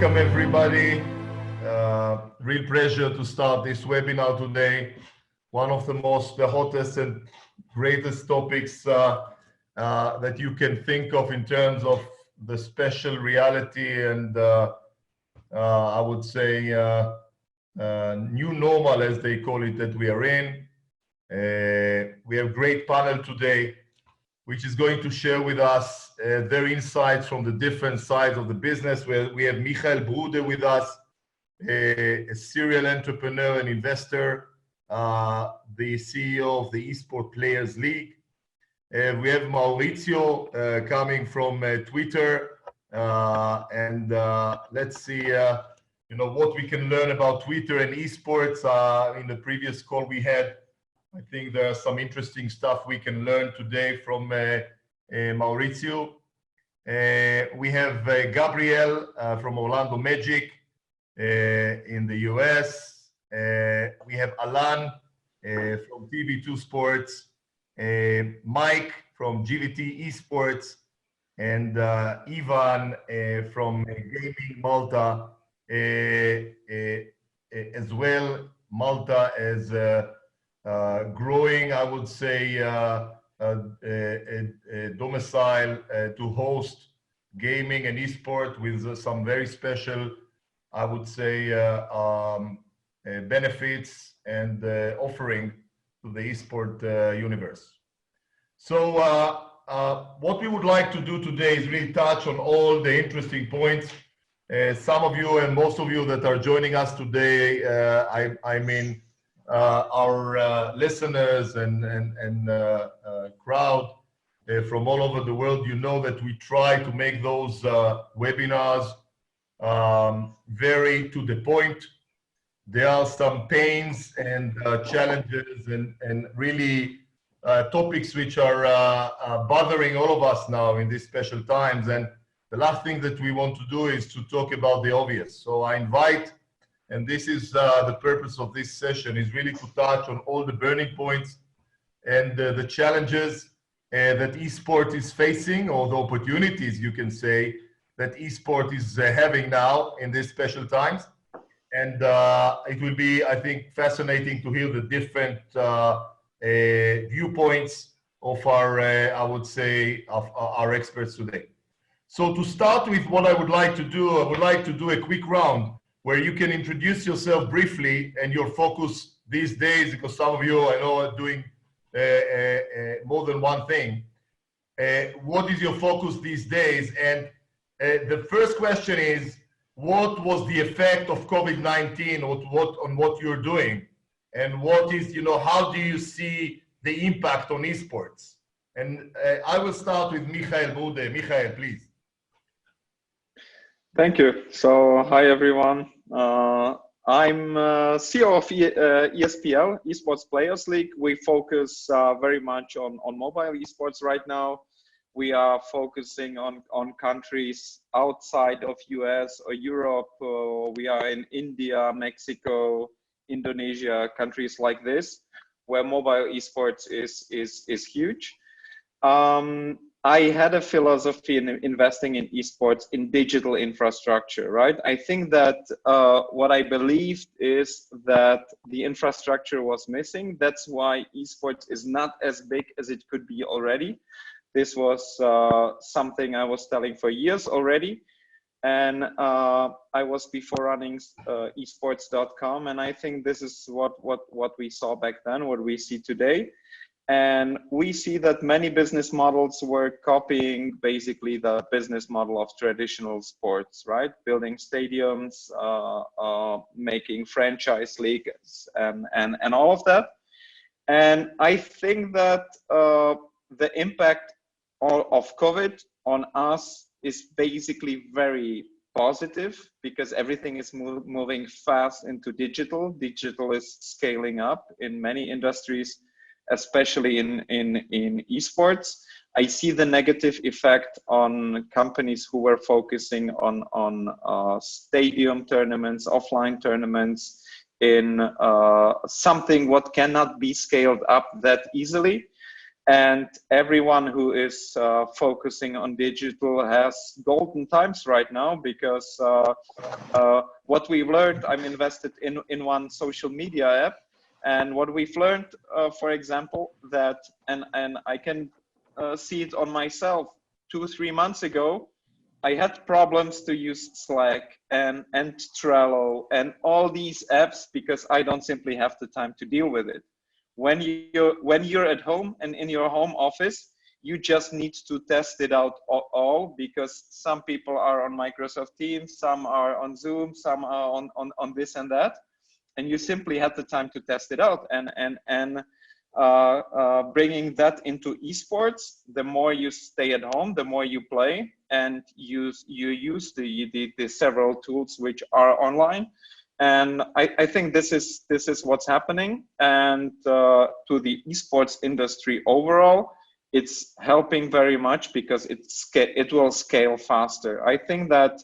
Welcome everybody. Real pleasure to start this webinar today. One of the hottest and greatest topics that you can think of in terms of the special reality and I would say new normal, as they call it, that we are in. We have a great panel today, which is going to share with us their insights from the different sides of the business. We have broda with us, a serial entrepreneur and investor, the CEO of the Esports Players League. We have Maurizio coming from Twitter, and let's see what we can learn about Twitter and esports. In the previous call we had, I think there are some interesting stuff we can learn today from Maurizio. We have Gabriel from Orlando Magic in the US. We have Allan from TV2 Sports, Mike from Gfinity Esports, and Ivan from GamingMalta as well. Malta is growing, I would say, a domicile to host gaming and esport with some very special, I would say, benefits and offering to the esport universe. So what we would like to do today is really touch on all the interesting points. Some of you and most of you that are joining us today, I mean, our listeners and crowd from all over the world, you know that we try to make those webinars very to the point. There are some pains and challenges and really topics which are bothering all of us now in these special times. And the last thing that we want to do is to talk about the obvious. So I invite, and this is the purpose of this session, is really to touch on all the burning points and the challenges that esport is facing, or the opportunities, you can say, that esport is having now in these special times. And it will be, I think, fascinating to hear the different viewpoints of our, I would say, of our experts today. So to start with, what I would like to do, I would like to do a quick round where you can introduce yourself briefly and your focus these days, because some of you I know are doing more than one thing. What is your focus these days? And the first question is, what was the effect of COVID-19 on what you're doing? And what is, how do you see the impact on esports? And I will start with Broda. Michael, please. Thank you. So, hi everyone. I'm CEO of ESPL, Esports Players League. We focus very much on mobile esports right now. We are focusing on countries outside of US or Europe. We are in India, Mexico, Indonesia, countries like this, where mobile esports is huge. I had a philosophy in investing in esports in digital infrastructure, right? I think that what I believed is that the infrastructure was missing. That's why esports is not as big as it could be already. This was something I was telling for years already. And I was before running esports.com. And I think this is what we saw back then, what we see today. And we see that many business models were copying basically the business model of traditional sports, right? Building stadiums, making franchise leagues, and all of that. And I think that the impact of COVID on us is basically very positive, because everything is moving fast into digital. Digital is scaling up in many industries, especially in esports. I see the negative effect on companies who were focusing on stadium tournaments, offline tournaments, in something what cannot be scaled up that easily. And everyone who is focusing on digital has golden times right now, because what we've learned, I'm invested in one social media app, and what we've learned, for example, that, and I can see it on myself, 2-3 months ago, I had problems to use Slack and Trello and all these apps because I don't simply have the time to deal with it. When you're at home and in your home office, you just need to test it out all, because some people are on Microsoft Teams, some are on Zoom, some are on this and that, and you simply had the time to test it out. And bringing that into esports, the more you stay at home, the more you play, and you use the several tools which are online. And I think this is what's happening. And to the esports industry overall, it's helping very much, because it will scale faster. I think that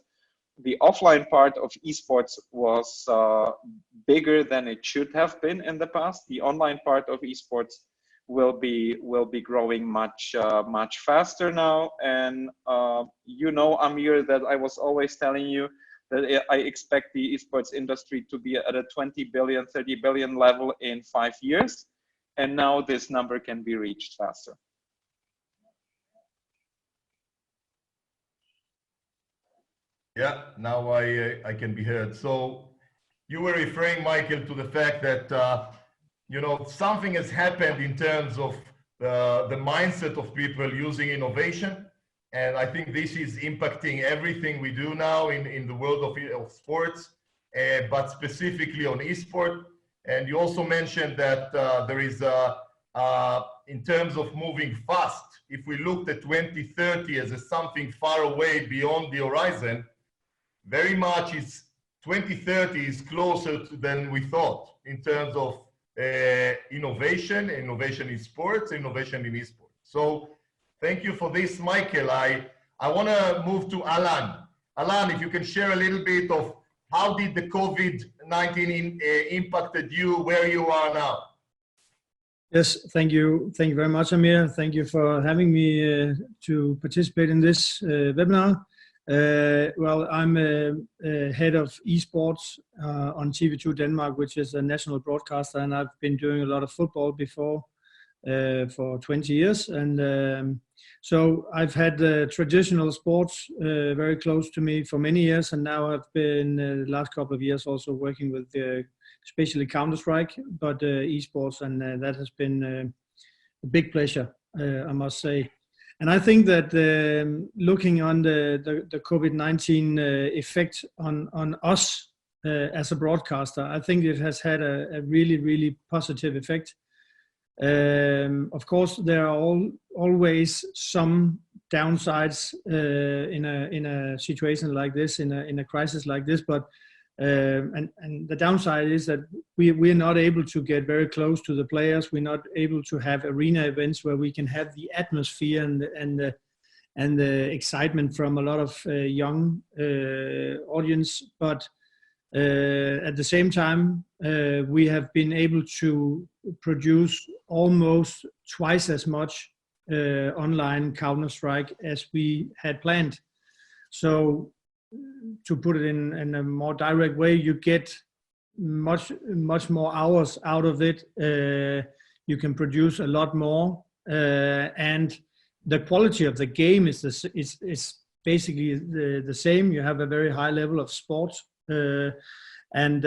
the offline part of esports was bigger than it should have been in the past. The online part of esports will be growing much faster now. And you know, Amir, that I was always telling you that I expect the esports industry to be at a 20 billion, 30 billion level in 5 years. And now this number can be reached faster. Yeah, now I can be heard. So you were referring, Michael, to the fact that you know, something has happened in terms of the mindset of people using innovation, and I think this is impacting everything we do now in the world of sports, but specifically on esports. And you also mentioned that there is in terms of moving fast, if we looked at 2030 as something far away beyond the horizon, very much 2030 is closer than we thought in terms of innovation in sports, innovation in esports. So thank you for this, Michael. I want to move to Allan. Allan, if you can share a little bit of how did the COVID-19 impacted you, where you are now? Yes, thank you. Thank you very much, Amir. Thank you for having me to participate in this webinar. Well, I'm head of esports on TV2 Denmark, which is a national broadcaster, and I've been doing a lot of football before for 20 years. And so I've had traditional sports very close to me for many years, and now I've been the last couple of years also working with especially Counter-Strike, but esports, and that has been a big pleasure, I must say. And I think that looking on the COVID-19 effect on us as a broadcaster, I think it has had a really, really positive effect. Of course, there are always some downsides in a situation like this, in a crisis like this, but and the downside is that we're not able to get very close to the players. We're not able to have arena events where we can have the atmosphere and the excitement from a lot of young audience. But at the same time, we have been able to produce almost twice as much online Counter-Strike as we had planned. So to put it in a more direct way, you get much more hours out of it. You can produce a lot more, and the quality of the game is basically the same. You have a very high level of sports, and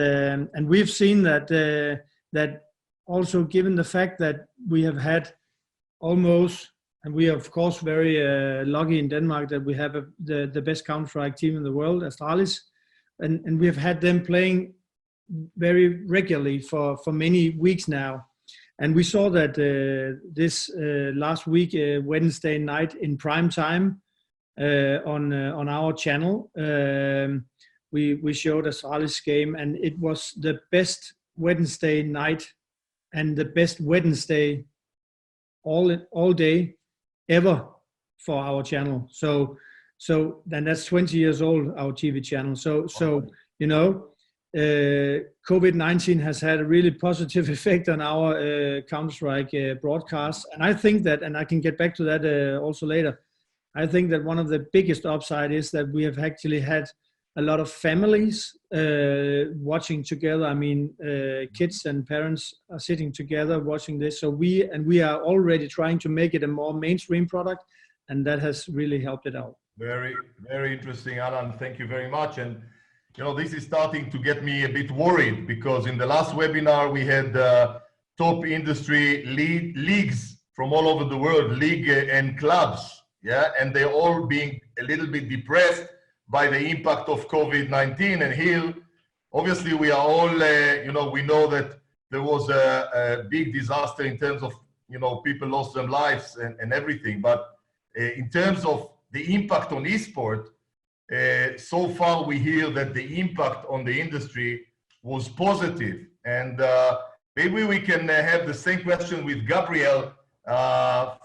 we've seen that that also, given the fact that we have had almost. And we are, of course, very lucky in Denmark that we have the best Counter-Strike team in the world, Astralis. And we have had them playing very regularly for many weeks now. And we saw that this last week, Wednesday night in prime time on our channel, we showed Astralis game, and it was the best Wednesday night and the best Wednesday all day ever for our channel. So then that's 20 years old, our TV channel. So you know, COVID-19 has had a really positive effect on our Counter-Strike broadcast. And I think that, and I can get back to that also later, I think that one of the biggest upside is that we have actually had a lot of families watching together. I mean, kids and parents are sitting together watching this. So we are already trying to make it a more mainstream product, and that has really helped it out. Very, very interesting, Allan. Thank you very much. And this is starting to get me a bit worried, because in the last webinar we had top industry leagues from all over the world, league and clubs, yeah, and they're all being a little bit depressed by the impact of COVID-19. And here, obviously, we are all, we know that there was a big disaster in terms of, people lost their lives and everything. But in terms of the impact on esport, so far we hear that the impact on the industry was positive. And maybe we can have the same question with Gabriel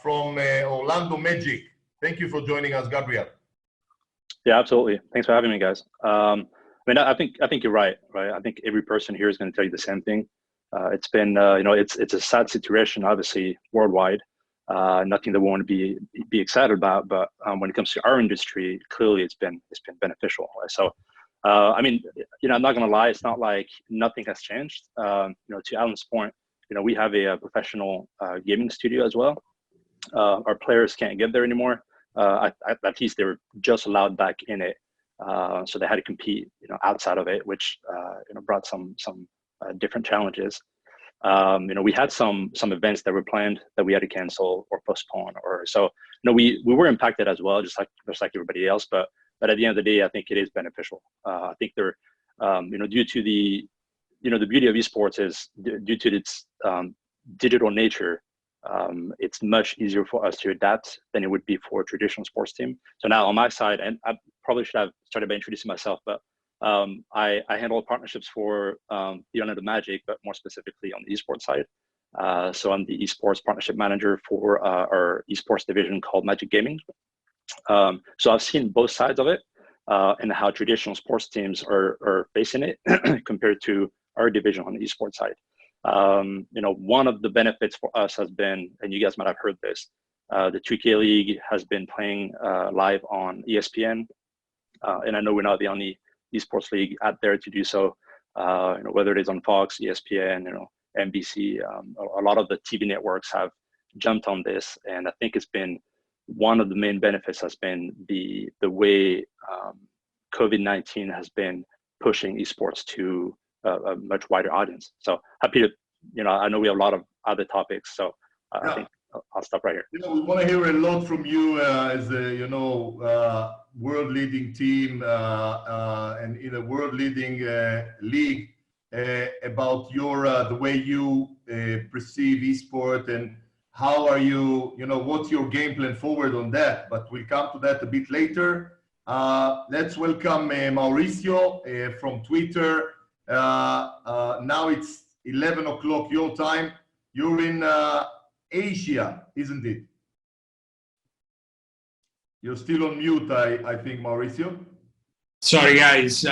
from Orlando Magic. Thank you for joining us, Gabriel. Yeah, absolutely. Thanks for having me, guys. I think you're right? I think every person here is going to tell you the same thing. It's been, it's a sad situation, obviously, worldwide. Nothing that we want to be excited about, but when it comes to our industry, clearly it's been beneficial. Right? So, I'm not going to lie, it's not like nothing has changed. To Allan's point, we have a professional gaming studio as well. Our players can't get there anymore. At least they were just allowed back in it, so they had to compete, outside of it, which brought some different challenges. We had some events that were planned that we had to cancel or postpone, or so. We were impacted as well, just like everybody else. But at the end of the day, I think it is beneficial. I think they're, due to the beauty of esports is due to its digital nature. It's much easier for us to adapt than it would be for a traditional sports team. So now on my side, and I probably should have started by introducing myself, but I handle partnerships for the Orlando Magic, but more specifically on the esports side. So I'm the esports partnership manager for our esports division called Magic Gaming. So I've seen both sides of it and how traditional sports teams are facing it compared to our division on the esports side. One of the benefits for us has been, and you guys might have heard this, the 2K League has been playing live on ESPN, and I know we're not the only esports league out there to do so. Whether it is on Fox, ESPN, NBC, a lot of the TV networks have jumped on this, and I think it's been one of the main benefits has been the way COVID-19 has been pushing esports to a much wider audience. So happy to, I know we have a lot of other topics, so I think I'll stop right here. We want to hear a lot from you as a, world-leading team and in a world-leading league about your the way you perceive esport, and how are you, what's your game plan forward on that? But we'll come to that a bit later. Let's welcome Mauricio from Twitter. Now it's 11 o'clock your time. You're in Asia, isn't it? You're still on mute, I think, Mauricio. Sorry, guys.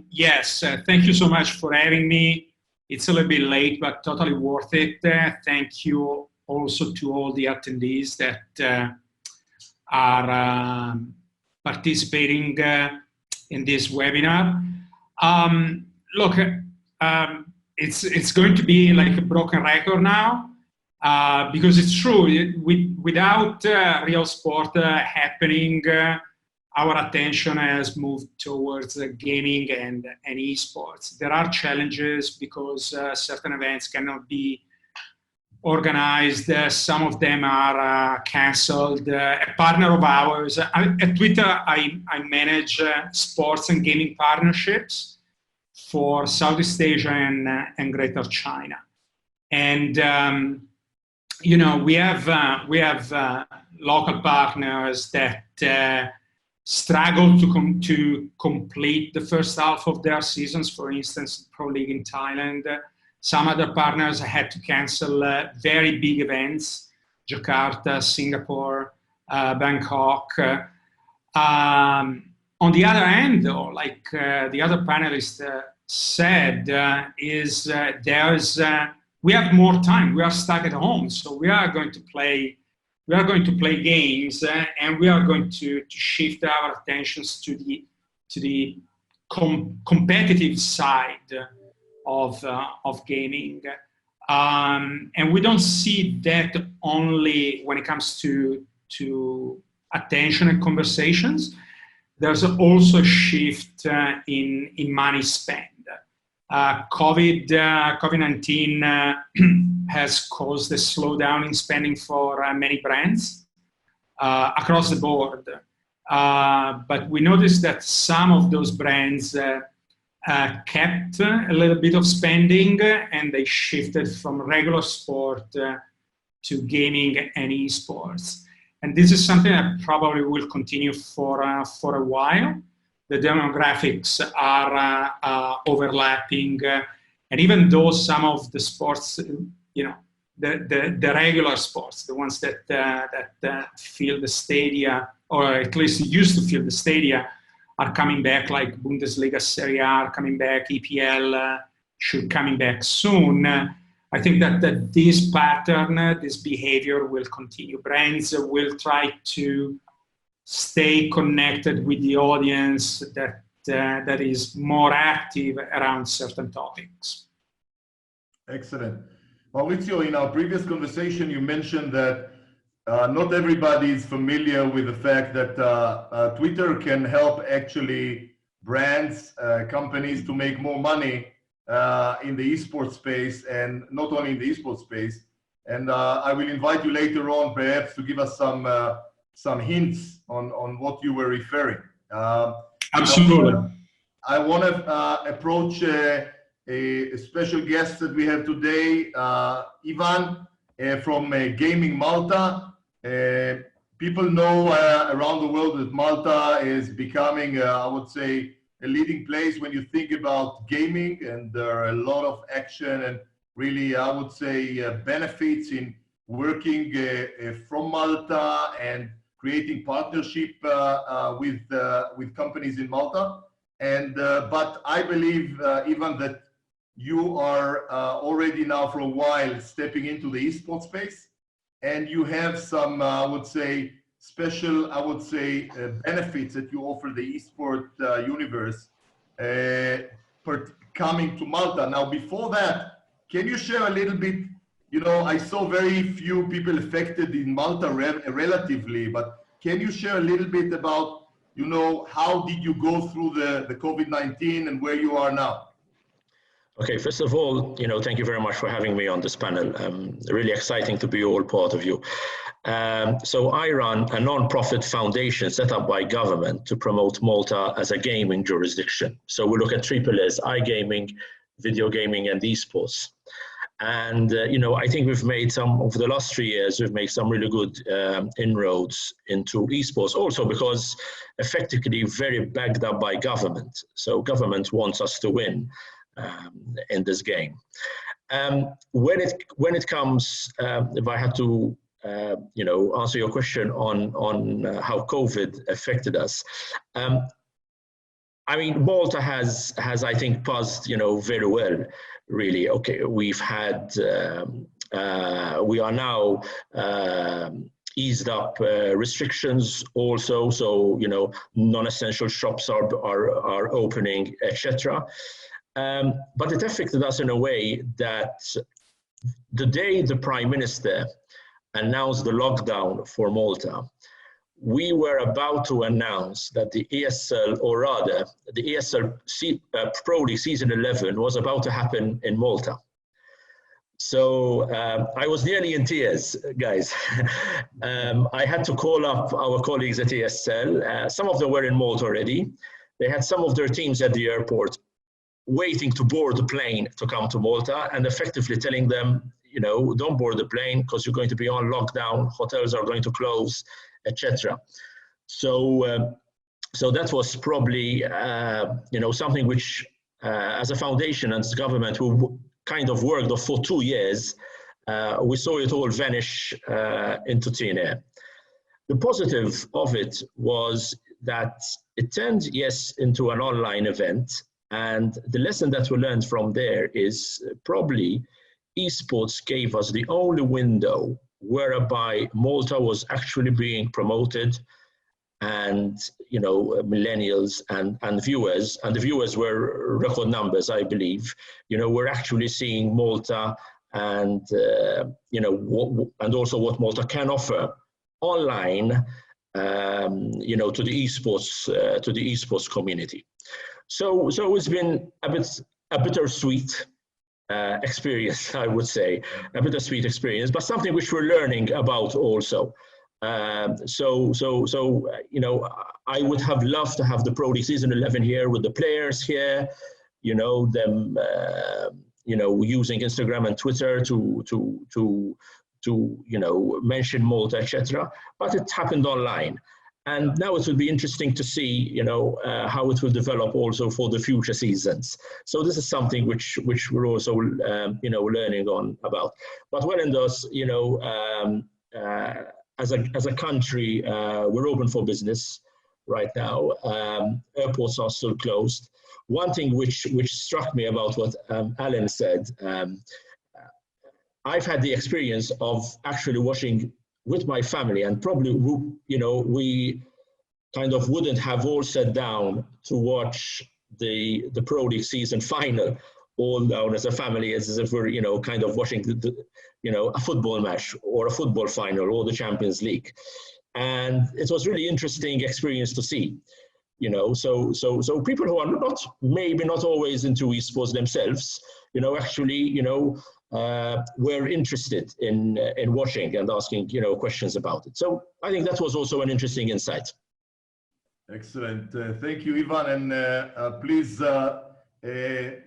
Yes, thank you so much for having me. It's a little bit late, but totally worth it. Thank you also to all the attendees that are participating in this webinar. Look, it's going to be like a broken record now, because it's true, without real sport happening, our attention has moved towards gaming and esports. There are challenges because certain events cannot be organized. Some of them are canceled. A partner of ours, at Twitter, I manage sports and gaming partnerships for Southeast Asia and Greater China. And, we have local partners that struggle to complete the first half of their seasons. For instance, Pro League in Thailand. Some other partners had to cancel very big events, Jakarta, Singapore, Bangkok. On the other hand, though, like the other panelists said is we have more time. We are stuck at home, so we are going to play. We are going to play games, and we are going to shift our attentions to the competitive side of gaming. And we don't see that only when it comes to attention and conversations. There's also a shift in money spent. COVID-19 has caused a slowdown in spending for many brands across the board. But we noticed that some of those brands kept a little bit of spending, and they shifted from regular sport to gaming and esports. And this is something that probably will continue for a while. The demographics are overlapping, and even though some of the sports, the regular sports, the ones that fill the stadia, or at least used to fill the stadia, are coming back, like Bundesliga, Serie A are coming back, EPL should coming back soon. I think that this pattern, this behavior will continue. Brands will try to stay connected with the audience that is more active around certain topics. Excellent. Maurizio, in our previous conversation, you mentioned that not everybody is familiar with the fact that Twitter can help actually brands, companies to make more money in the esports space, and not only in the esports space. And I will invite you later on perhaps to give us some hints on what you were referring. Absolutely. I want to approach a special guest that we have today, Ivan from GamingMalta. People know around the world that Malta is becoming, I would say, a leading place when you think about gaming, and there are a lot of action and really, I would say, benefits in working from Malta and creating partnership with companies in Malta. And but I believe, Ivan, that you are already now for a while stepping into the esports space, and you have some, I would say, special, benefits that you offer the esport universe coming to Malta. Now, before that, can you share a little bit? I saw very few people affected in Malta relatively, but can you share a little bit about, how did you go through the COVID-19 and where you are now? Okay, first of all, thank you very much for having me on this panel. Really exciting to be all part of you. So I run a non-profit foundation set up by government to promote Malta as a gaming jurisdiction. So we look at three pillars: iGaming, video gaming, and esports. And, I think we've made over the last 3 years, we've made some really good inroads into esports, also because effectively very backed up by government. So government wants us to win in this game. When it comes, if I had to, answer your question on how COVID affected us, Malta has I think passed, very well, really. Okay, we've had, we are now eased up restrictions also, so non-essential shops are opening, etc. But it affected us in a way that the day the Prime Minister announced the lockdown for Malta, we were about to announce that the ESL, or rather the ESL Pro League Season 11 was about to happen in Malta. So I was nearly in tears, guys. I had to call up our colleagues at ESL. Some of them were in Malta already. They had some of their teams at the airport waiting to board the plane to come to Malta, and effectively telling them, don't board the plane because you're going to be on lockdown, hotels are going to close, etc. So that was probably, something which, as a foundation and as government, we kind of worked on for 2 years. We saw it all vanish into thin air. The positive of it was that it turned, yes, into an online event, And the lesson that we learned from there is probably esports gave us the only window whereby Malta was actually being promoted, and millennials and viewers, and the viewers were record numbers, I believe. We're actually seeing Malta and and also what Malta can offer online, to the esports community. So it's been a bittersweet experience, I would say, a bittersweet experience, but something which we're learning about also. I would have loved to have the Pro League season 11 here with the players here, them, using Instagram and Twitter to mention Malta, etc. But it happened online. And now it will be interesting to see, how it will develop also for the future seasons. So this is something which we're also, learning on about. But well, in those, as a country, we're open for business right now. Airports are still closed. One thing which struck me about what Allan said, I've had the experience of actually watching with my family, and probably, we kind of wouldn't have all sat down to watch the Pro League season final all down as a family, as if we're, kind of watching a football match or a football final or the Champions League. And it was really interesting experience to see, so people who are maybe not always into esports themselves, actually, were interested in watching and asking, questions about it. So I think that was also an interesting insight. Excellent. Thank you, Ivan. And please,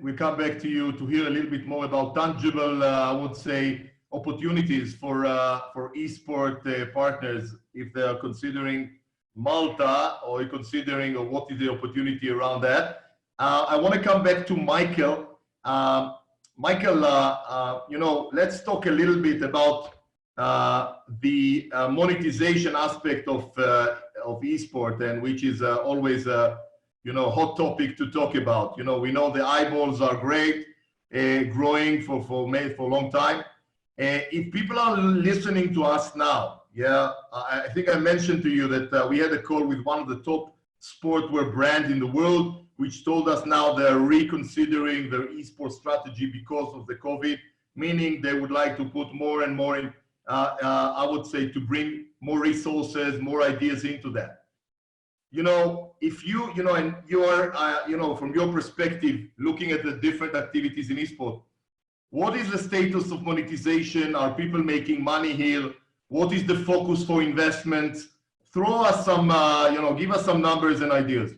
we come back to you to hear a little bit more about tangible, I would say, opportunities for esport partners if they are considering Malta or considering what is the opportunity around that. I want to come back to Michael. Michael, let's talk a little bit about the monetization aspect of esport, and which is always a hot topic to talk about. We know the eyeballs are great, growing for a long time. If people are listening to us now, I think I mentioned to you that we had a call with one of the top sportswear brands in the world, which told us now they're reconsidering their esports strategy because of the COVID, meaning they would like to put more and more in, I would say, to bring more resources, more ideas into that. If you, and you are, from your perspective, looking at the different activities in esports, what is the status of monetization? Are people making money here? What is the focus for investments? Throw us some, give us some numbers and ideas.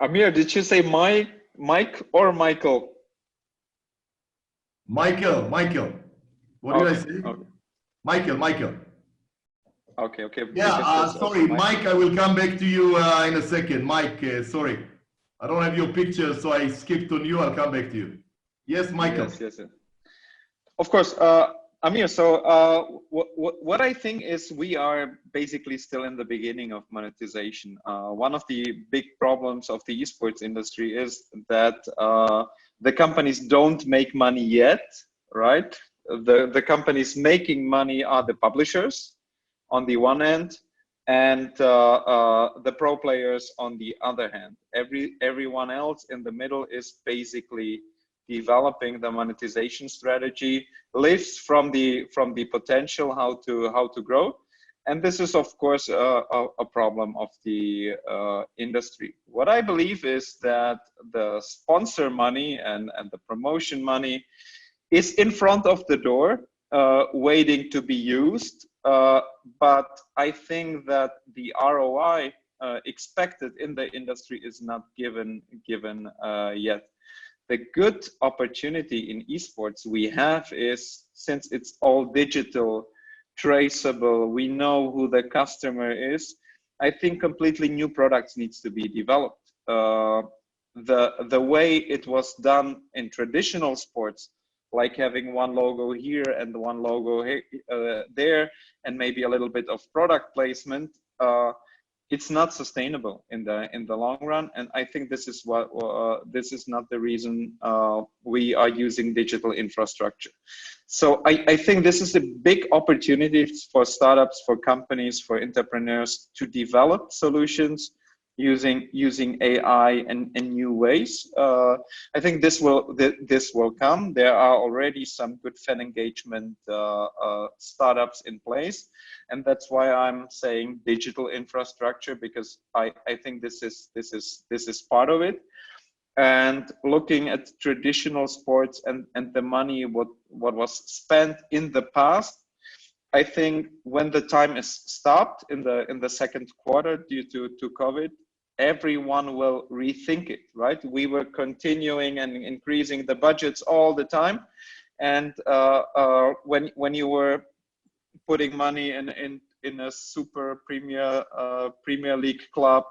Amir, did you say Mike or Michael? Michael. What did I say? Okay. Michael. Okay. Yeah, sorry, Mike, I will come back to you in a second. Mike, sorry. I don't have your picture, so I skipped on you. I'll come back to you. Yes, Michael. Yes. Of course, Amir, so what I think is we are basically still in the beginning of monetization. One of the big problems of the esports industry is that the companies don't make money yet, right? The companies making money are the publishers on the one hand, and the pro players on the other hand. Everyone else in the middle is basically developing the monetization strategy, lives from the potential how to grow, and this is of course a problem of the industry. What I believe is that the sponsor money and the promotion money is in front of the door, waiting to be used, but I think that the ROI expected in the industry is not given yet. The good opportunity in esports we have is, since it's all digital, traceable, we know who the customer is, I think completely new products needs to be developed. The way it was done in traditional sports, like having one logo here and one logo there, and maybe a little bit of product placement, it's not sustainable in the long run. And I think this is what this is not the reason we are using digital infrastructure. So I think this is a big opportunity for startups, for companies, for entrepreneurs to develop solutions using AI and new ways. I think this will come. There are already some good fan engagement startups in place, and that's why I'm saying digital infrastructure, because I think this is part of it. And looking at traditional sports and the money what was spent in the past, I think when the time is stopped in the second quarter due to COVID, everyone will rethink it, right? We were continuing and increasing the budgets all the time, and when you were putting money in a super Premier League club,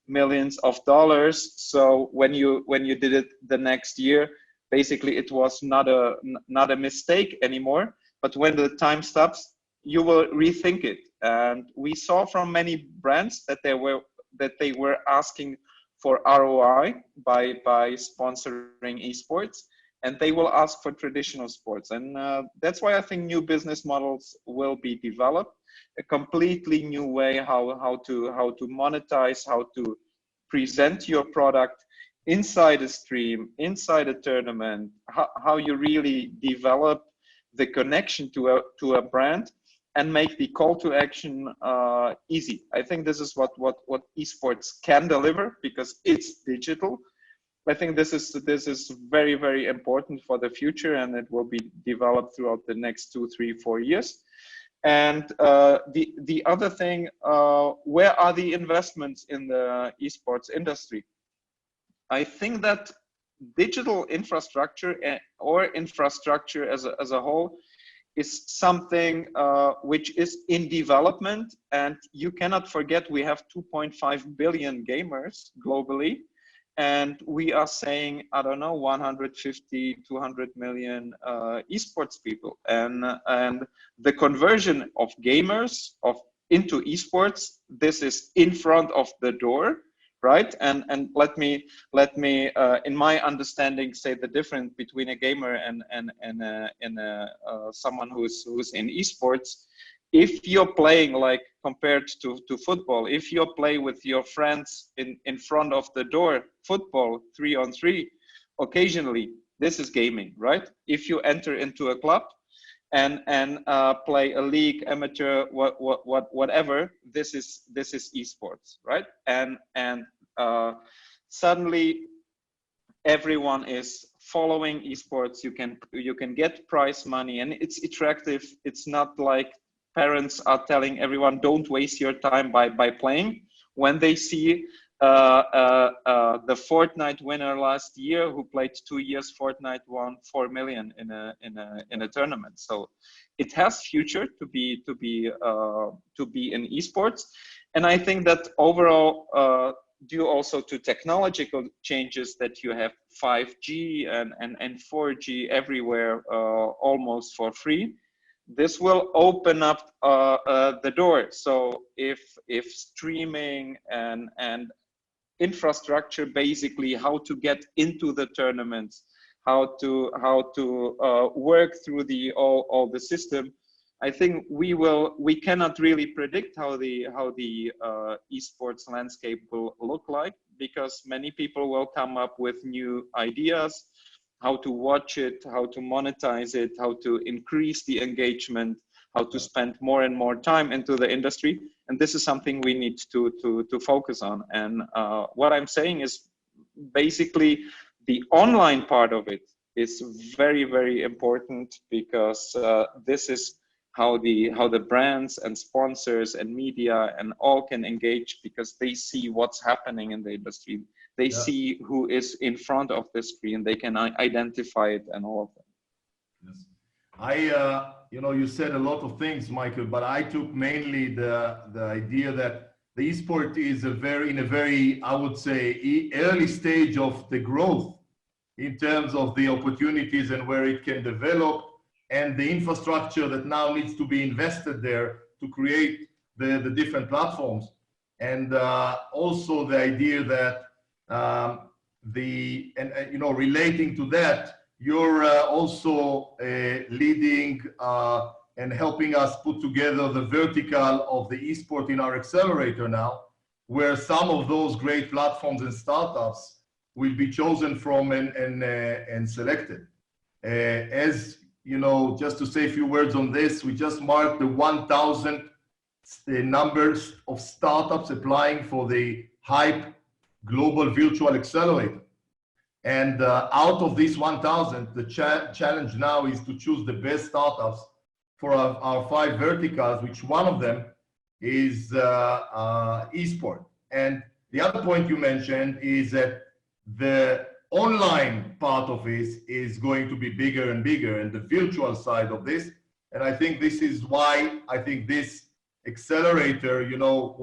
millions of dollars. So when you did it the next year, basically it was not a mistake anymore. But when the time stops, you will rethink it. And we saw from many brands that they were asking for ROI by sponsoring esports, and they will ask for traditional sports. And that's why I think new business models will be developed, a completely new way how to monetize, how to present your product inside a stream, inside a tournament, how you really develop the connection to a brand and make the call to action easy. I think this is what esports can deliver, because it's digital. I think this is very, very important for the future, and it will be developed throughout the next 2, 3, 4 years. And the other thing, where are the investments in the esports industry? I think that digital infrastructure or infrastructure as a whole is something which is in development. And you cannot forget we have 2.5 billion gamers globally. And we are saying, I don't know, 150, 200 million esports people. And the conversion of gamers into esports, this is in front of the door, right? And let me in my understanding say the difference between a gamer and someone who's in esports. If you're playing, like compared to football, if you play with your friends in front of the door, football 3-on-3, occasionally, this is gaming, right? If you enter into a club and play a league, amateur, whatever, this is esports, right? And suddenly everyone is following esports. You can get prize money, and it's attractive. It's not like parents are telling everyone don't waste your time by playing. When they see the Fortnite winner last year who played 2 years Fortnite won 4 million in a tournament. So it has future to be in esports. And I think that overall, due also to technological changes, that you have 5G and 4G everywhere, almost for free, this will open up the door. So if streaming and infrastructure, basically how to get into the tournaments, how to work through all the system, I think we cannot really predict how the esports landscape will look like, because many people will come up with new ideas, how to watch it, how to monetize it, how to increase the engagement, how to spend more and more time into the industry. And this is something we need to focus on. And what I'm saying is basically the online part of it is very, very important, because this is how the brands and sponsors and media and all can engage, because they see what's happening in the industry. They see who is in front of the screen. They can identify it and all of that. Yes. You said a lot of things, Michael, but I took mainly the idea that the esport is in a very, I would say, early stage of the growth in terms of the opportunities and where it can develop, and the infrastructure that now needs to be invested there to create the different platforms. and also the idea that relating to that, you're also leading and helping us put together the vertical of the esport in our accelerator now, where some of those great platforms and startups will be chosen from and selected. As you know, just to say a few words on this, we just marked the 1,000 numbers of startups applying for the Hype Global Virtual Accelerator. And out of these 1,000, the challenge now is to choose the best startups for our 5 verticals, which one of them is esport. And the other point you mentioned is that the online part of this is going to be bigger and bigger, and the virtual side of this. And I think this is why I think this accelerator,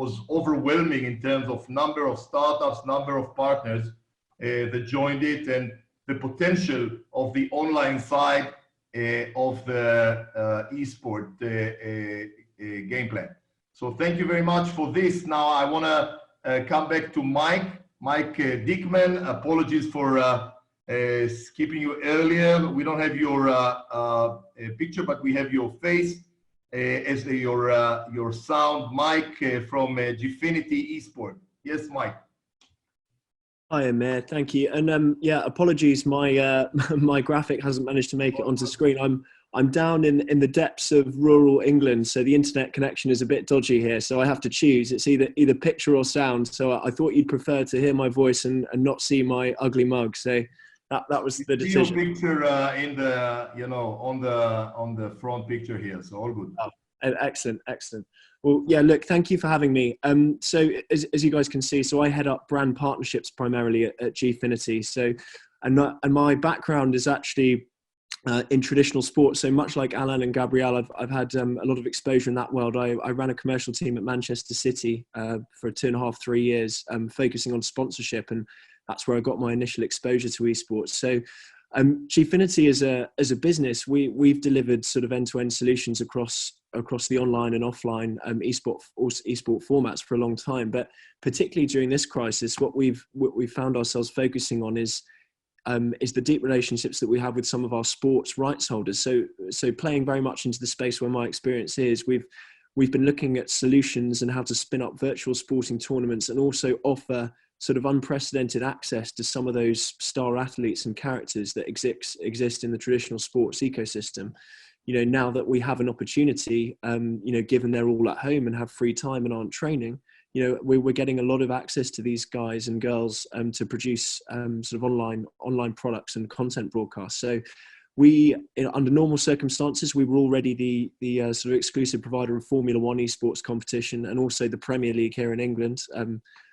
was overwhelming in terms of number of startups, number of partners that joined it, and the potential of the online side of the esport game plan. So thank you very much for this. Now I want to come back to Mike Dickman. Apologies for skipping you earlier. We don't have your picture, but we have your face as your sound. Mike from Gfinity Esports. Yes, Mike. Hi, Amir. Thank you. And yeah, apologies. My my graphic hasn't managed to make it onto screen. I'm down in the depths of rural England, so the internet connection is a bit dodgy here. So I have to choose. It's either picture or sound. So I thought you'd prefer to hear my voice and not see my ugly mug. So that was the decision. See your picture in the on the front picture here. So all good. Oh, excellent. Well, yeah, look, thank you for having me. So as you guys can see, so I head up brand partnerships primarily at Gfinity. So, and my background is actually in traditional sports. So much like Allan and Gabriel, I've had a lot of exposure in that world. I ran a commercial team at Manchester City for 2.5-3 years, focusing on sponsorship. And that's where I got my initial exposure to esports. So Gfinity as a business, we've delivered sort of end-to-end solutions across the online and offline esport formats for a long time. But particularly during this crisis, what we've found ourselves focusing on is the deep relationships that we have with some of our sports rights holders. So playing very much into the space where my experience is, we've been looking at solutions and how to spin up virtual sporting tournaments and also offer sort of unprecedented access to some of those star athletes and characters that exist in the traditional sports ecosystem. Now that we have an opportunity, given they're all at home and have free time and aren't training, we're getting a lot of access to these guys and girls to produce sort of online products and content broadcasts. So under normal circumstances, we were already the sort of exclusive provider of Formula One esports competition and also the Premier League here in England.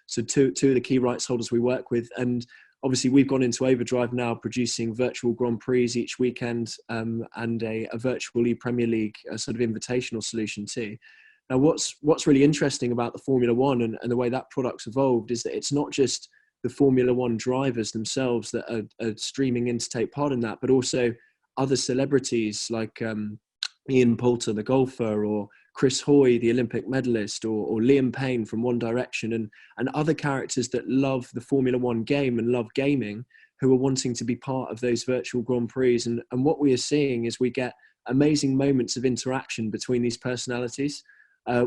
So two of the key rights holders we work with. And obviously we've gone into overdrive now, producing virtual Grand Prix each weekend and a virtual Premier League sort of invitational solution too. Now, what's really interesting about the Formula One and the way that product's evolved is that it's not just the Formula One drivers themselves that are streaming in to take part in that, but also other celebrities like Ian Poulter, the golfer, or Chris Hoy, the Olympic medalist, or Liam Payne from One Direction, and other characters that love the Formula One game and love gaming, who are wanting to be part of those virtual Grand Prix. And what we are seeing is we get amazing moments of interaction between these personalities,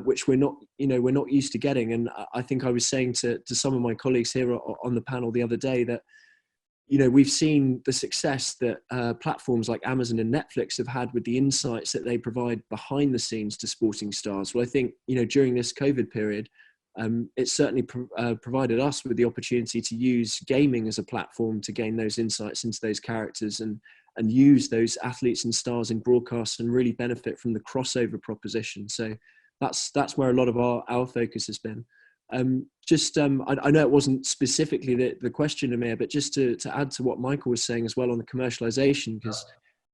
which we're not used to getting. And I think I was saying to some of my colleagues here on the panel the other day that, we've seen the success that platforms like Amazon and Netflix have had with the insights that they provide behind the scenes to sporting stars. Well, I think, during this COVID period, it certainly provided us with the opportunity to use gaming as a platform to gain those insights into those characters and use those athletes and stars in broadcasts and really benefit from the crossover proposition. So that's where a lot of our focus has been. I know it wasn't specifically the question, Amir, but just to add to what Michael was saying as well on the commercialization, because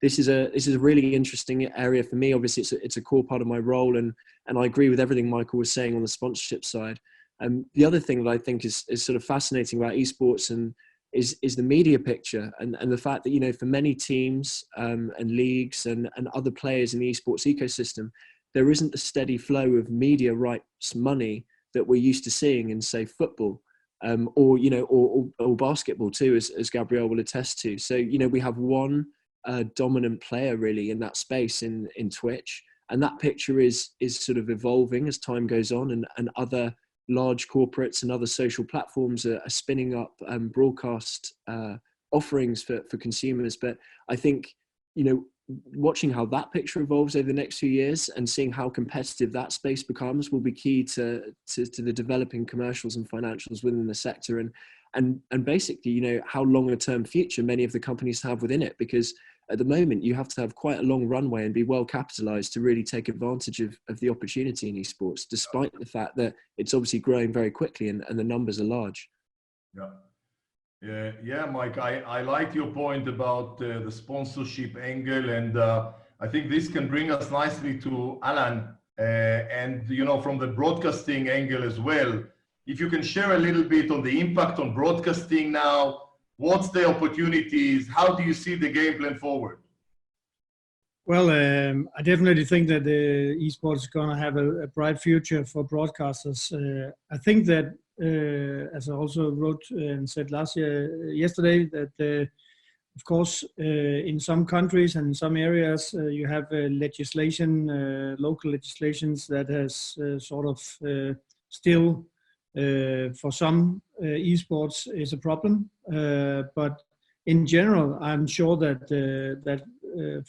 this is a really interesting area for me. Obviously, it's a core part of my role, and I agree with everything Michael was saying on the sponsorship side. The other thing that I think is sort of fascinating about esports and is the media picture and the fact that, for many teams and leagues and other players in the esports ecosystem, there isn't the steady flow of media rights money that we're used to seeing in, say, football, or you know, or basketball too, as Gabriel will attest to. So you know, we have one dominant player really in that space in Twitch, and that picture is sort of evolving as time goes on, and other large corporates and other social platforms are spinning up broadcast offerings for consumers. But I think, you know, watching how that picture evolves over the next few years and seeing how competitive that space becomes will be key to the developing commercials and financials within the sector, and basically, you know, how longer term future many of the companies have within it, because at the moment you have to have quite a long runway and be well capitalized to really take advantage of the opportunity in esports, despite the fact that it's obviously growing very quickly and the numbers are large. Yeah, Mike, I like your point about the sponsorship angle, and I think this can bring us nicely to Allan, and you know, from the broadcasting angle as well. If you can share a little bit on the impact on broadcasting now, what's the opportunities? How do you see the game plan forward? Well, I definitely think that the esports is going to have a bright future for broadcasters. I think that, as I also wrote and said yesterday, that of course, in some countries and in some areas, you have legislation, local legislations that has sort of still, for some esports, is a problem. But in general, I'm sure that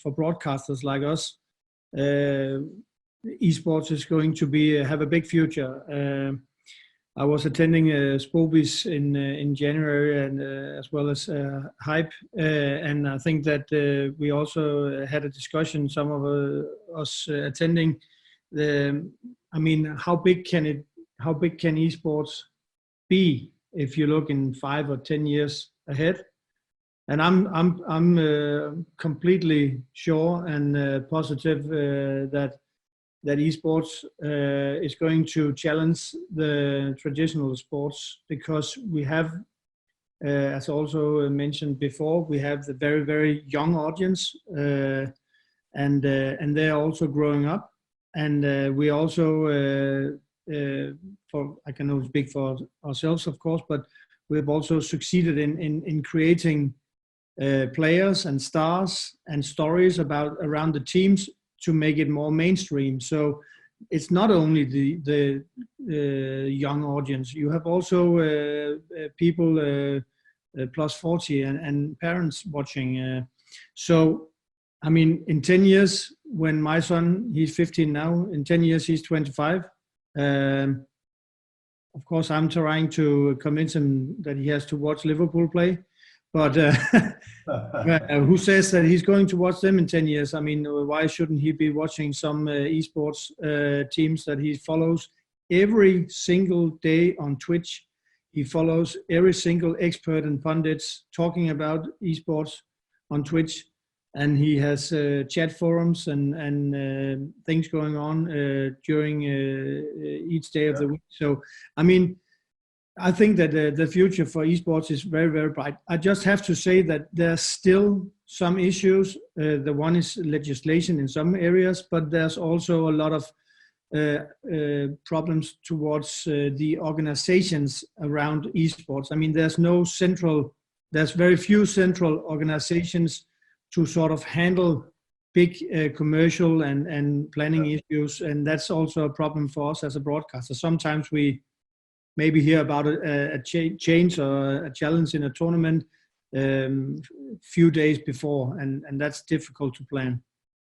for broadcasters like us, esports is going to have a big future. I was attending Spobis in January, and as well as Hype, and I think that we also had a discussion, some of us attending. I mean, how big can esports be if you look in 5 or 10 years ahead? And I'm completely sure and positive that esports is going to challenge the traditional sports, because we have, as also mentioned before, we have the very, very young audience, and they're also growing up, and we also, I can only speak for ourselves, of course, but we've also succeeded in creating players and stars and stories around the teams to make it more mainstream. So it's not only the young audience. You have also people plus 40 and parents watching. So, I mean, in 10 years, when my son, he's 15 now, in 10 years he's 25. Of course, I'm trying to convince him that he has to watch Liverpool play. But who says that he's going to watch them in 10 years? I mean, why shouldn't he be watching some esports teams that he follows every single day on Twitch? He follows every single expert and pundits talking about esports on Twitch, and he has chat forums and things going on during each day of the week. So, I mean, I think that the future for esports is very, very bright. I just have to say that there's still some issues. The one is legislation in some areas, but there's also a lot of problems towards the organizations around esports. I mean, there's very few central organizations to sort of handle big commercial and planning issues, and that's also a problem for us as a broadcaster. Sometimes we maybe hear about a change or a challenge in a tournament few days before, and that's difficult to plan.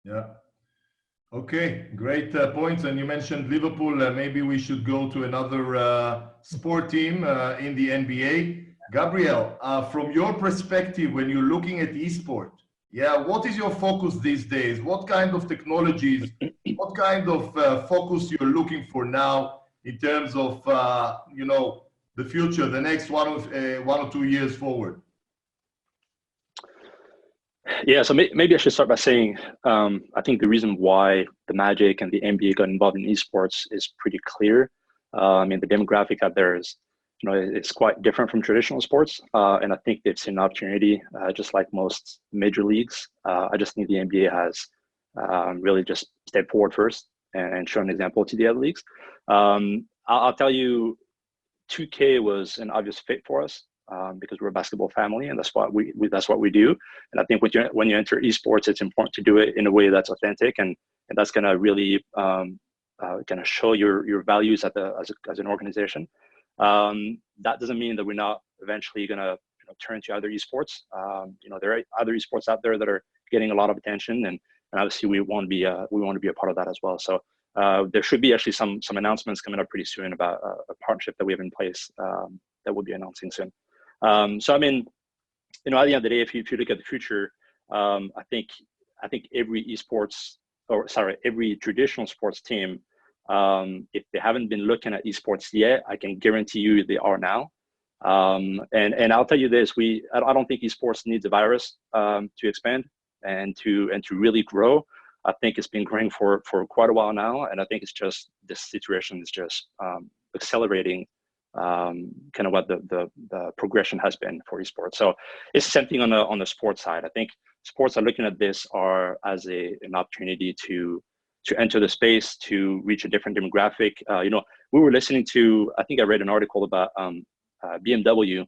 Yeah. Okay, great points. And you mentioned Liverpool. Maybe we should go to another sport team in the NBA. Gabriel, from your perspective, when you're looking at esport, what is your focus these days? What kind of technologies, what kind of focus you're looking for now in terms of, you know, the future, the next 1 or 2 years forward? Yeah, so maybe I should start by saying, I think the reason why the Magic and the NBA got involved in esports is pretty clear. I mean, the demographic out there is, you know, it's quite different from traditional sports. And I think they've seen an opportunity, just like most major leagues. I just think the NBA has really just stepped forward first and shown an example to the other leagues. I'll tell you, 2K was an obvious fit for us because we're a basketball family, and that's what that's what we do. And I think when you enter esports, it's important to do it in a way that's authentic, and that's going to really kind of show your values as an organization. That doesn't mean that we're not eventually going to turn to other esports. There are other esports out there that are getting a lot of attention, and obviously we want to be a part of that as well. So there should be actually some announcements coming up pretty soon about a partnership that we have in place that we'll be announcing soon. So I mean, at the end of the day, if you look at the future, I think every every traditional sports team, if they haven't been looking at esports yet, I can guarantee you they are now. And I'll tell you this: I don't think esports needs a virus to expand and to really grow. I think it's been growing for quite a while now, and I think it's just this situation is just accelerating kind of what the progression has been for esports. So it's the same thing on the sports side. I think sports are looking at this as an opportunity to enter the space, to reach a different demographic. We were listening to, I think I read an article about BMW.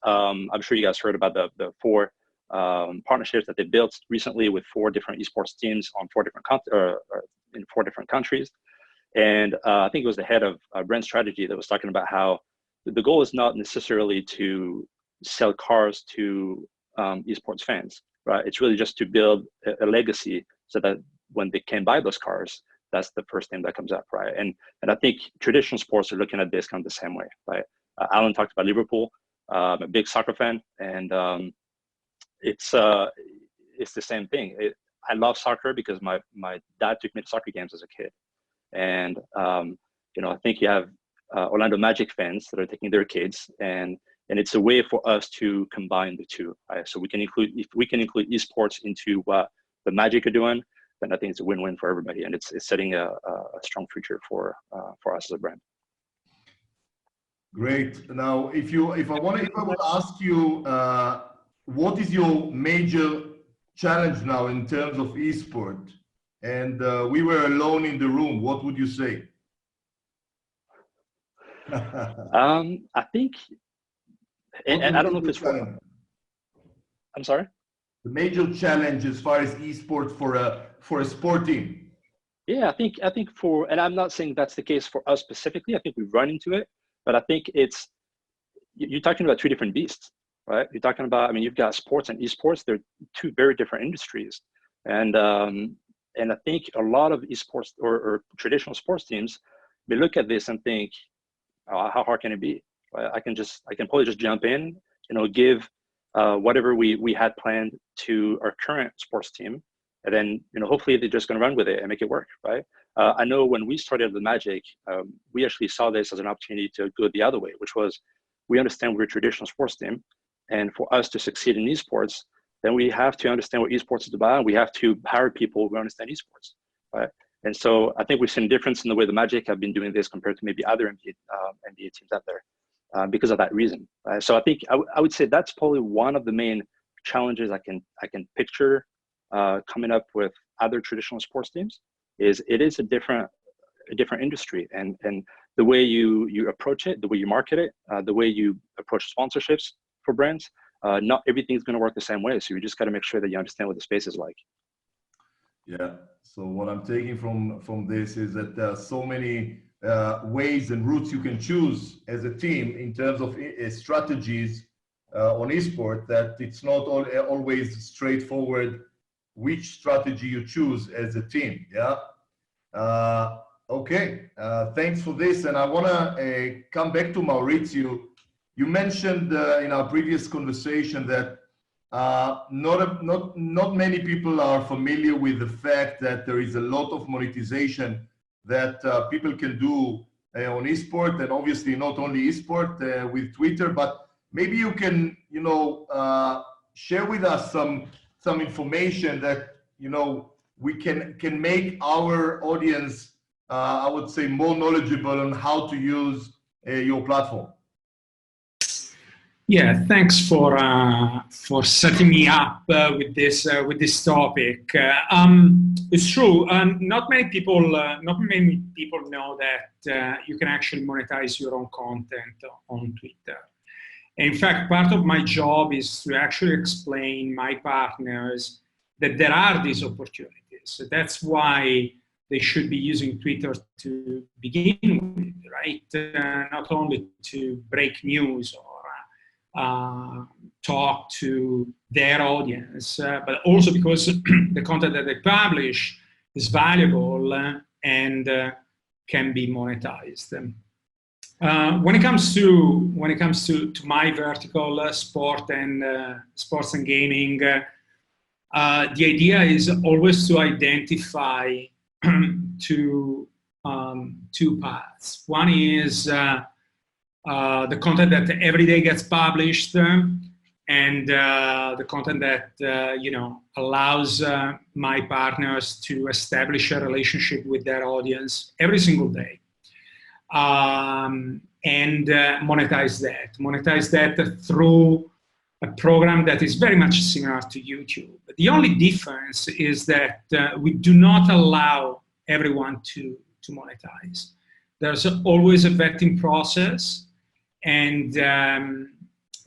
I'm sure you guys heard about the 4 partnerships that they built recently with 4 different esports teams on 4 different in 4 different countries. And I think it was the head of brand strategy that was talking about how the goal is not necessarily to sell cars to esports fans, right? It's really just to build a legacy so that when they can buy those cars, that's the first name that comes up, right? And I think traditional sports are looking at this kind of the same way, right? Allan talked about Liverpool. I'm a big soccer fan, and it's the same thing. I love soccer because my dad took me to soccer games as a kid. And I think you have Orlando Magic fans that are taking their kids, and it's a way for us to combine the two, right? So if we can include esports into what the Magic are doing, then I think it's a win-win for everybody, and it's setting a strong future for us as a brand. Great. Now, if I would ask you, what is your major challenge now in terms of esport? And we were alone in the room, what would you say? I think, and I don't know if it's for, I'm sorry? The major challenge as far as esports for a sport team. Yeah, I think and I'm not saying that's the case for us specifically. I think we run into it, but I think you're talking about 2 different beasts, right? You're talking about, you've got sports and esports. They're 2 very different industries. And I think a lot of esports or traditional sports teams, they look at this and think, oh, how hard can it be? Right? I can probably just jump in, give whatever we had planned to our current sports team, and then hopefully they're just going to run with it and make it work, right? I know when we started the Magic, we actually saw this as an opportunity to go the other way, which was we understand we're a traditional sports team, and for us to succeed in esports, then we have to understand what esports is about. We have to hire people who understand esports, right? And so I think we've seen a difference in the way the Magic have been doing this compared to maybe other NBA teams out there because of that reason. Right? So I think I would say that's probably one of the main challenges I can picture coming up with other traditional sports teams. It is a different industry, and the way you approach it, the way you market it, the way you approach sponsorships for brands. Not everything's going to work the same way. So you just got to make sure that you understand what the space is like. Yeah. So what I'm taking from this is that there are so many ways and routes you can choose as a team in terms of strategies on esport, that it's not always straightforward which strategy you choose as a team. Yeah. Okay. Thanks for this. And I want to come back to Maurizio. You mentioned in our previous conversation that not many people are familiar with the fact that there is a lot of monetization that people can do on esport, and obviously not only esport with Twitter, but maybe you can share with us some information that we can make our audience I would say more knowledgeable on how to use your platform. Yeah, thanks for setting me up with this topic. It's true. Not many people know that you can actually monetize your own content on Twitter. In fact, part of my job is to actually explain my partners that there are these opportunities. So that's why they should be using Twitter to begin with, right? Not only to break news or talk to their audience, but also because the content that they publish is valuable and can be monetized. When it comes to my vertical, sports and gaming, the idea is always to identify two paths. One is the content that every day gets published, and the content that allows my partners to establish a relationship with their audience every single day, and monetize that through a program that is very much similar to YouTube. The only difference is that we do not allow everyone to monetize. There's always a vetting process. And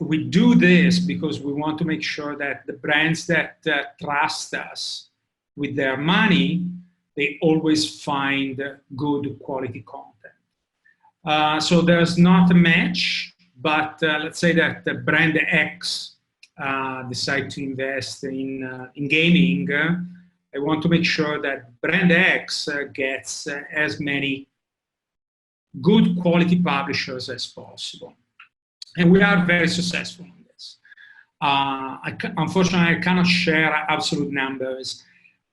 we do this because we want to make sure that the brands that trust us with their money, they always find good quality content. So there's not a match, but let's say that the brand X decide to invest in gaming. I want to make sure that brand X gets as many good quality publishers as possible. And we are very successful in this. Unfortunately, I cannot share absolute numbers,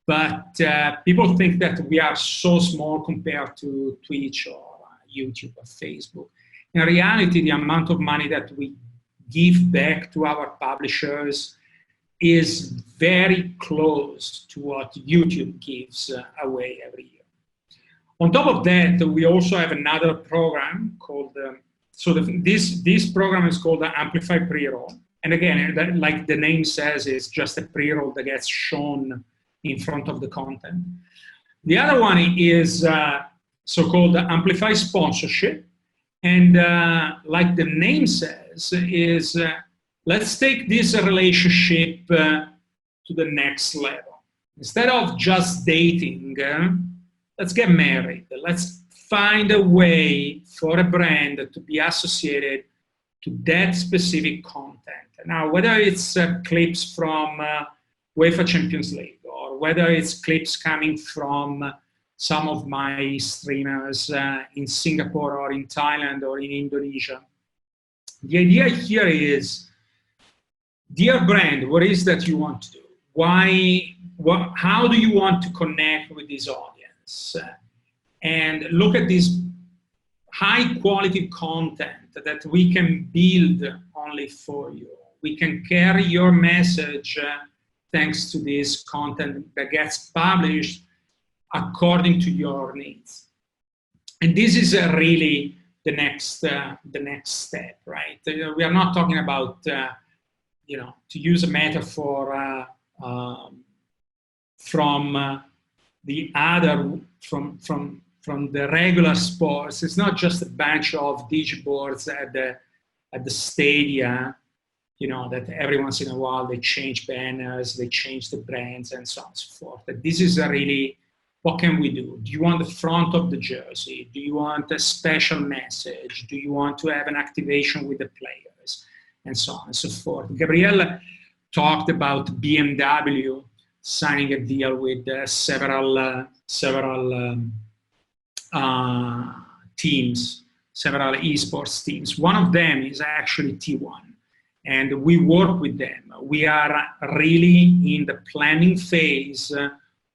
but people think that we are so small compared to Twitch or YouTube or Facebook. In reality, the amount of money that we give back to our publishers is very close to what YouTube gives away every year. On top of that, we also have another program called, this program is called the Amplify Pre-roll. And again, like the name says, it's just a pre-roll that gets shown in front of the content. The other one is so-called Amplify Sponsorship. And like the name says, is let's take this relationship to the next level. Instead of just dating, let's get married. Let's find a way for a brand to be associated to that specific content. Now, whether it's clips from UEFA Champions League, or whether it's clips coming from some of my streamers in Singapore or in Thailand or in Indonesia. The idea here is, dear brand, what is that you want to do? How do you want to connect with this audience? And look at this high quality content that we can build only for you. We can carry your message thanks to this content that gets published according to your needs. And this is really the next step, right? We are not talking about, to use a metaphor from the regular sports. It's not just a bunch of digiboards at the stadia, that every once in a while they change banners, they change the brands, and so on and so forth. But this is really, what can we do? Do you want the front of the jersey? Do you want a special message? Do you want to have an activation with the players? And so on and so forth. Gabriel talked about BMW signing a deal with several teams, several esports teams. One of them is actually T1, and we work with them. We are really in the planning phase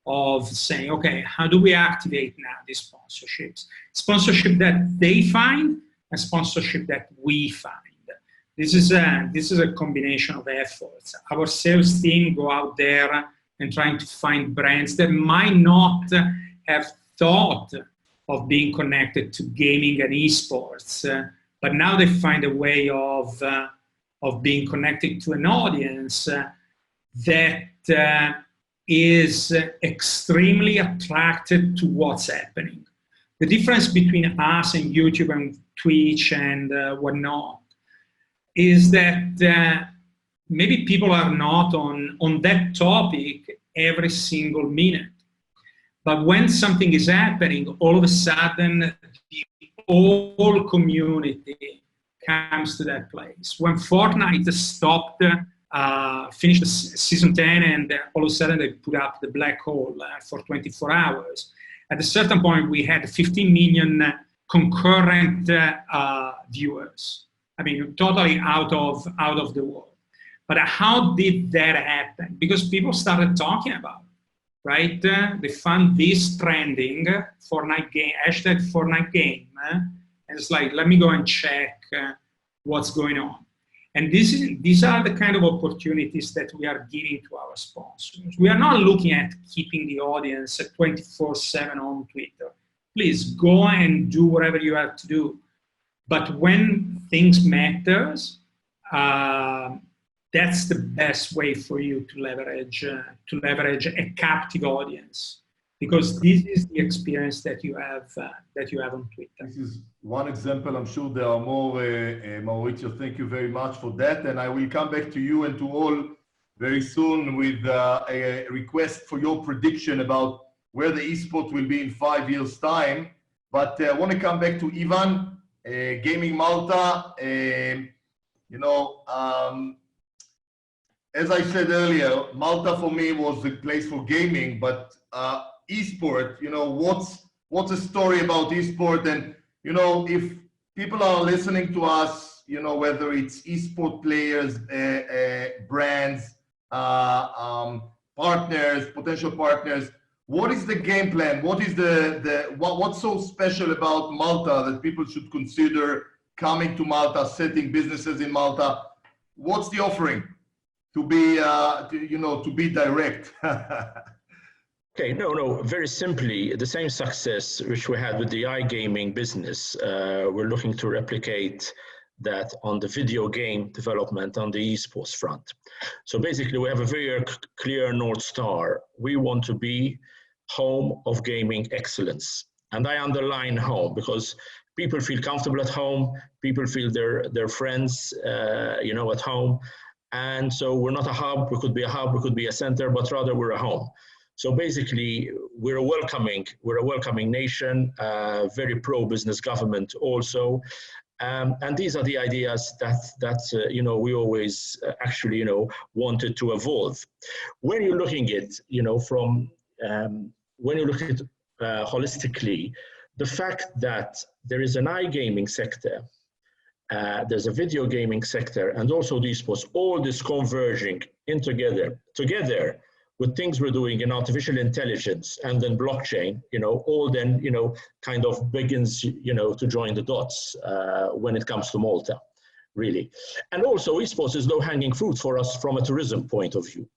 of saying, okay, how do we activate now these sponsorships? Sponsorship that they find and sponsorship that we find. This is a combination of efforts. Our sales team go out there and trying to find brands that might not have thought of being connected to gaming and esports, but now they find a way of of being connected to an audience that is extremely attracted to what's happening. The difference between us and YouTube and Twitch and whatnot is that maybe people are not on that topic every single minute. But when something is happening, all of a sudden, the whole community comes to that place. When Fortnite stopped, finished season 10, and all of a sudden they put up the black hole for 24 hours. At a certain point, we had 15 million concurrent viewers. I mean, totally out of the world. But how did that happen? Because people started talking about it, right? They found this trending, Fortnite game, hashtag Fortnite game, and it's like, let me go and check what's going on. And these are the kind of opportunities that we are giving to our sponsors. We are not looking at keeping the audience at 24/7 on Twitter. Please go and do whatever you have to do. But when things matters, that's the best way for you to leverage a captive audience, because this is the experience that you have on Twitter. This is one example. I'm sure there are more. Maurizio, thank you very much for that, and I will come back to you and to all very soon with a request for your prediction about where the esport will be in 5 years' time. But I want to come back to Ivan, GamingMalta. As I said earlier, Malta for me was the place for gaming, but esport, what's a story about esport? And, if people are listening to us, whether it's esport players, brands, partners, potential partners, what is the game plan? What is what's so special about Malta that people should consider coming to Malta, setting businesses in Malta? What's the offering? To be direct. Okay, no, very simply, the same success which we had with the iGaming business, we're looking to replicate that on the video game development on the esports front. So basically, we have a very clear North Star. We want to be home of gaming excellence. And I underline home because people feel comfortable at home, people feel their friends, at home. And so we're not a hub, we could be a hub, we could be a center, but rather we're a home. So basically, we're a welcoming nation, very pro-business government also. And these are the ideas that we always actually, wanted to evolve. When you're looking at, when you look at holistically, the fact that there is an iGaming sector, there's a video gaming sector, and also the esports, all this converging in together with things we're doing in artificial intelligence and then blockchain, all then, kind of begins, to join the dots when it comes to Malta, really. And also esports is low-hanging fruit for us from a tourism point of view.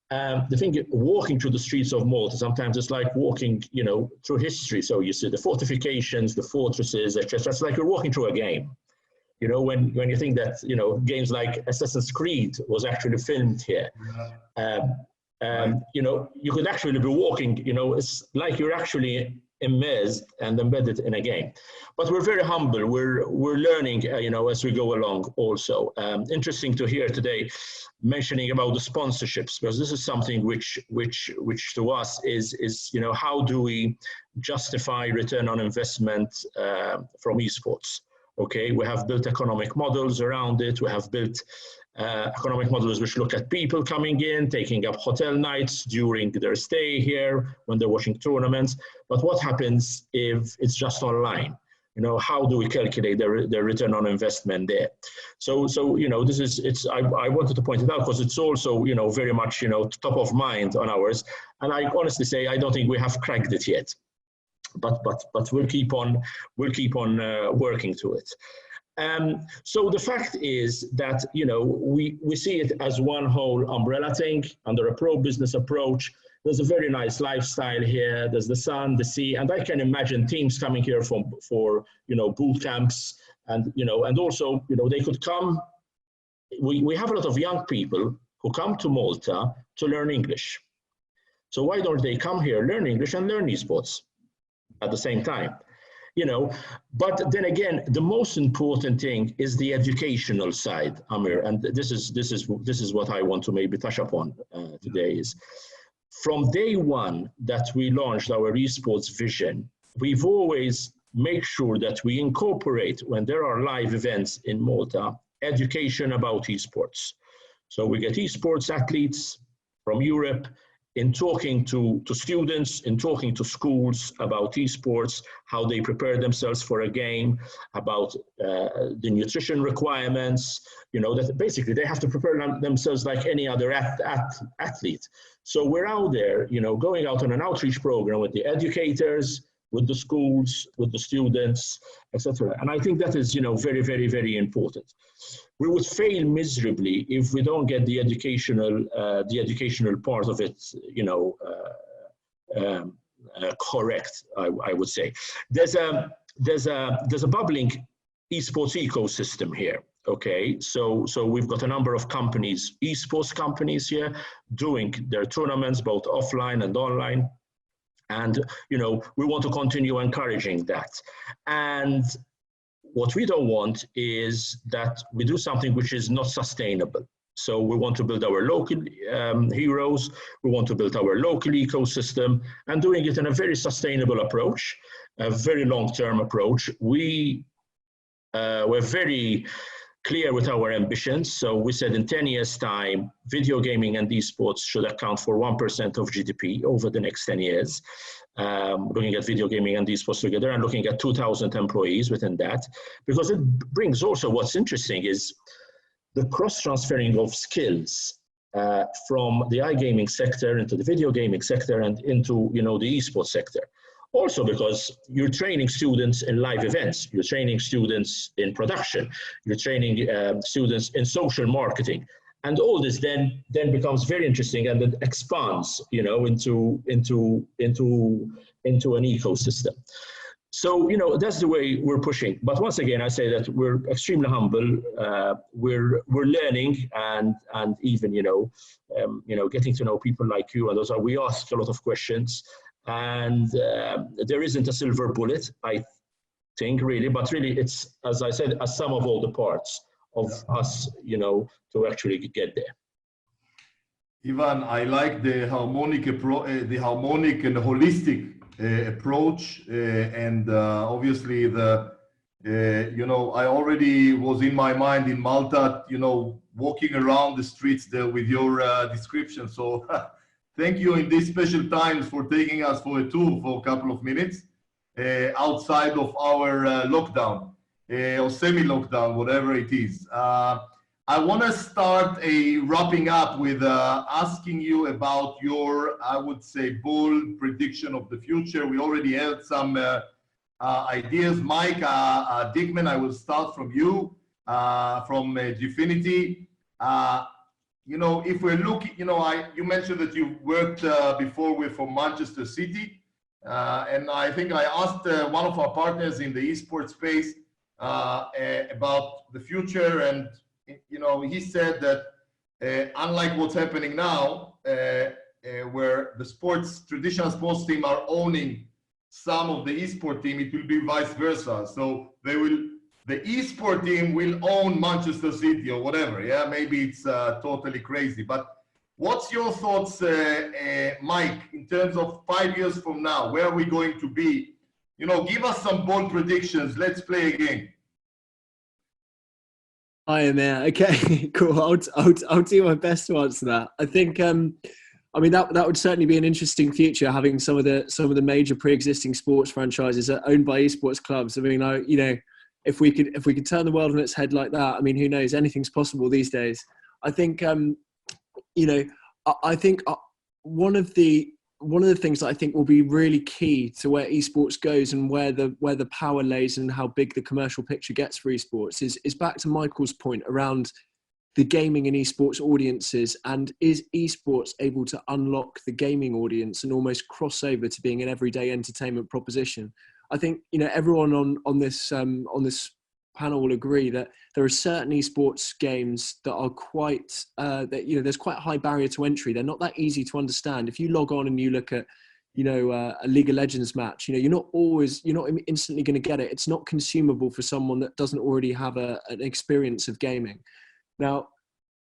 The thing, walking through the streets of Malta, sometimes it's like walking, through history. So you see the fortifications, the fortresses, etc. It's like you're walking through a game. When you think that, games like Assassin's Creed was actually filmed here, you could actually be walking, it's like you're actually immersed and embedded in a game. But we're very humble. We're learning, as we go along also. Interesting to hear today mentioning about the sponsorships, because this is something which to us is how do we justify return on investment from esports? Okay, we have built economic models around it. We have built economic models which look at people coming in, taking up hotel nights during their stay here, when they're watching tournaments. But what happens if it's just online? How do we calculate their return on investment there? So this is, I wanted to point it out because it's also, very much, top of mind on ours. And I honestly say, I don't think we have cracked it yet. But we'll keep on working to it. So the fact is that we see it as one whole umbrella thing under a pro-business approach. There's a very nice lifestyle here. There's the sun, the sea, and I can imagine teams coming here for boot camps, and and also they could come we have a lot of young people who come to Malta to learn English. So why don't they come here, learn English and learn esports at the same time? You know, but then again, the most important thing is the educational side, Amir, and this is what I want to maybe touch upon today. Is from day one that we launched our esports vision, we've always made sure that we incorporate, when there are live events in Malta, education about esports. So we get esports athletes from Europe in talking to students, in talking to schools about esports, how they prepare themselves for a game, about the nutrition requirements, you know, that basically they have to prepare themselves like any other athlete. So we're out there, you know, going out on an outreach program with the educators, with the schools, with the students, etc. And I think that is, you know, very, very, very important. We would fail miserably if we don't get the educational part of it, you know, correct. I would say there's a bubbling esports ecosystem here. Okay, so we've got a number of companies, esports companies here, doing their tournaments both offline and online. And, you know, we want to continue encouraging that. And what we don't want is that we do something which is not sustainable. So we want to build our local heroes, we want to build our local ecosystem, and doing it in a very sustainable approach, a very long-term approach. We're very clear with our ambitions. So we said in 10 years' time, video gaming and esports should account for 1% of GDP over the next 10 years. Looking at video gaming and esports together and looking at 2,000 employees within that, because it brings also, what's interesting is the cross-transferring of skills from the iGaming sector into the video gaming sector and into, you know, the esports sector. Also because you're training students in live events, you're training students in production, you're training students in social marketing. And all this then becomes very interesting and it expands, you know, into an ecosystem. So, you know, that's the way we're pushing. But once again, I say that we're extremely humble. We're learning and even, you know, getting to know people like you. And we ask a lot of questions. And there isn't a silver bullet, I think, really. But really, it's, as I said, a sum of all the parts of us, you know, to actually get there. Ivan, I like the harmonic and holistic approach, and obviously you know, I already was in my mind in Malta, you know, walking around the streets there with your description. So thank you in these special times for taking us for a tour for a couple of minutes outside of our lockdown or semi-lockdown, whatever it is. I want to start wrapping up with asking you about your, I would say, bold prediction of the future. We already had some ideas. Mike, Dickman, I will start from you, from Gfinity. You know, if we're looking, you know, you mentioned that you worked before from Manchester City. And I think I asked one of our partners in the esports space about the future, and you know, he said that unlike what's happening now, where the traditional sports team are owning some of the esport team, it will be vice versa. So the esport team will own Manchester City or whatever. Yeah, maybe it's totally crazy, but what's your thoughts, Mike, in terms of 5 years from now? Where are we going to be? You know, give us some bold predictions. Let's play a game. Hi, Amir. Okay, cool. I'll do my best to answer that. I think, I mean, that would certainly be an interesting future, having some of the major pre-existing sports franchises owned by esports clubs. I mean, you know, if we could turn the world on its head like that, I mean, who knows? Anything's possible these days. I think, you know, I think one of the things that I think will be really key to where esports goes and where the power lays and how big the commercial picture gets for esports is back to Michael's point around the gaming and esports audiences, and is esports able to unlock the gaming audience and almost cross over to being an everyday entertainment proposition? I think, you know, everyone on this panel will agree that there are certain esports games that are quite, there's quite a high barrier to entry. They're not that easy to understand. If you log on and you look at, a League of Legends match, you're not instantly going to get it. It's not consumable for someone that doesn't already have an experience of gaming. Now,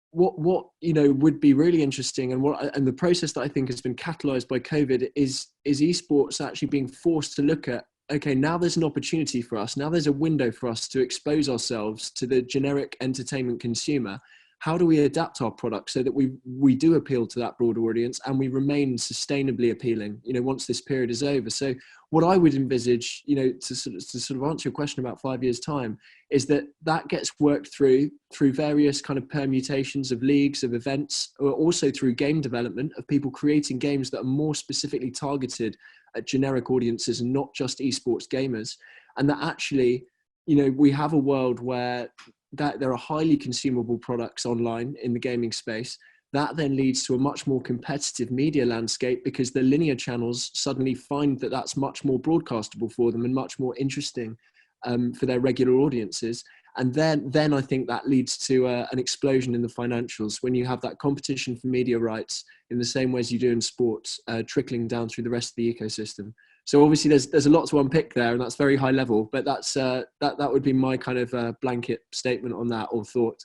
what would be really interesting, and the process that I think has been catalyzed by COVID is esports actually being forced to look at, okay, now there's an opportunity for us. Now there's a window for us to expose ourselves to the generic entertainment consumer. How do we adapt our product so that we do appeal to that broader audience and we remain sustainably appealing, once this period is over? So what I would envisage, to sort of answer your question about 5 years' time, is that gets worked through various kind of permutations of leagues, of events, or also through game development of people creating games that are more specifically targeted at generic audiences and not just esports gamers. And that actually, we have a world where there are highly consumable products online in the gaming space. That then leads to a much more competitive media landscape because the linear channels suddenly find that that's much more broadcastable for them and much more interesting for their regular audiences. And then I think that leads to an explosion in the financials when you have that competition for media rights in the same way as you do in sports, trickling down through the rest of the ecosystem. So obviously there's a lot to unpick there, and that's very high level, but that's that would be my kind of blanket statement on that, or thought.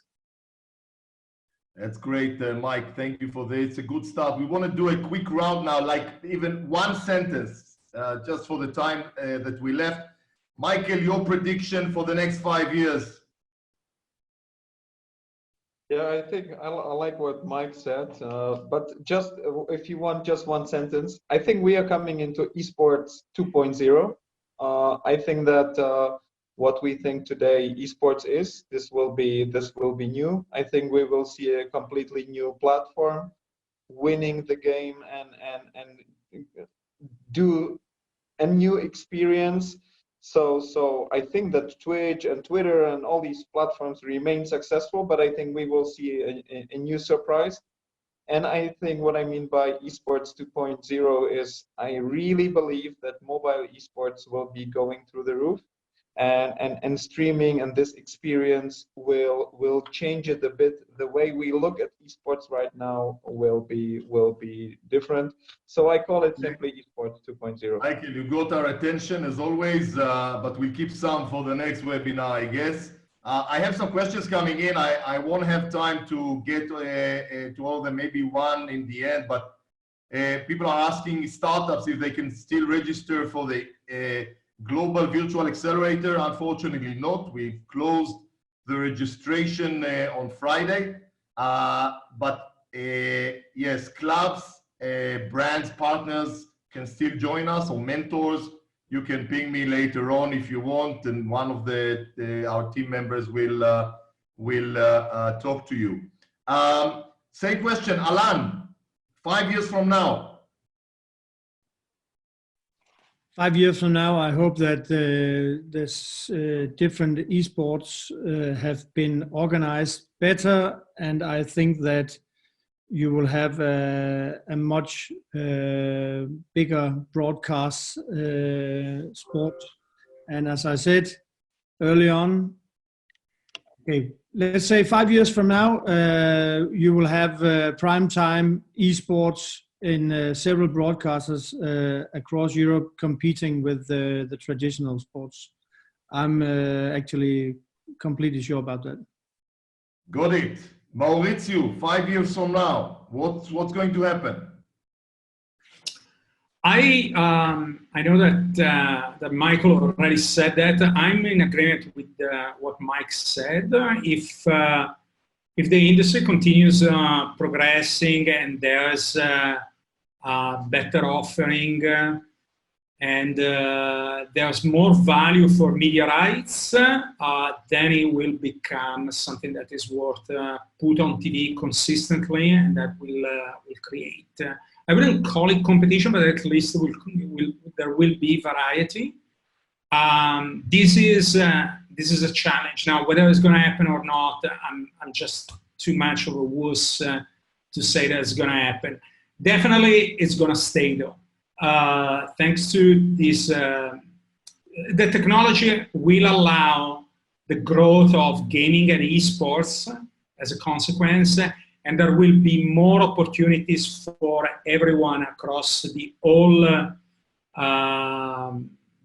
That's great, Mike. Thank you for this. It's a good start. We want to do a quick round now, like even one sentence, just for the time that we left. Michael, your prediction for the next 5 years? Yeah, I think I like what Mike said, but just if you want just one sentence, I think we are coming into esports 2.0. I think that what we think today esports is, this will be new. I think we will see a completely new platform winning the game and do a new experience. So I think that Twitch and Twitter and all these platforms remain successful, but I think we will see a new surprise. And I think what I mean by esports 2.0 is I really believe that mobile esports will be going through the roof, and streaming and this experience will change it a bit. The way we look at esports right now will be different. So I call it simply esports 2.0. Michael, you got our attention as always, but we'll keep some for the next webinar, I guess. I have some questions coming in. I won't have time to get to all of them, maybe one in the end, but people are asking startups if they can still register for the Global Virtual Accelerator. Unfortunately not. We've closed the registration on Friday, but yes, clubs, brands, partners can still join us, or mentors. You can ping me later on if you want, and one of our team members will talk to you. Same question, Allan, 5 years from now. 5 years from now, I hope that there's different esports have been organized better, and I think that you will have a much bigger broadcast sport. And as I said early on, okay, let's say 5 years from now, you will have primetime esports in several broadcasters across Europe competing with the traditional sports. I'm actually completely sure about that. Got it. Maurizio, 5 years from now, what's going to happen? I know that Michael already said that. I'm in agreement with what Mike said. If the industry continues progressing and there's better offering and there's more value for media rights, then it will become something that is worth put on TV consistently, and that will create. I wouldn't call it competition, but at least there will be variety. This is a challenge. Now, whether it's going to happen or not, I'm just too much of a wuss to say that it's going to happen. Definitely, it's going to stay though. Thanks to this, the technology will allow the growth of gaming and esports as a consequence, and there will be more opportunities for everyone across the whole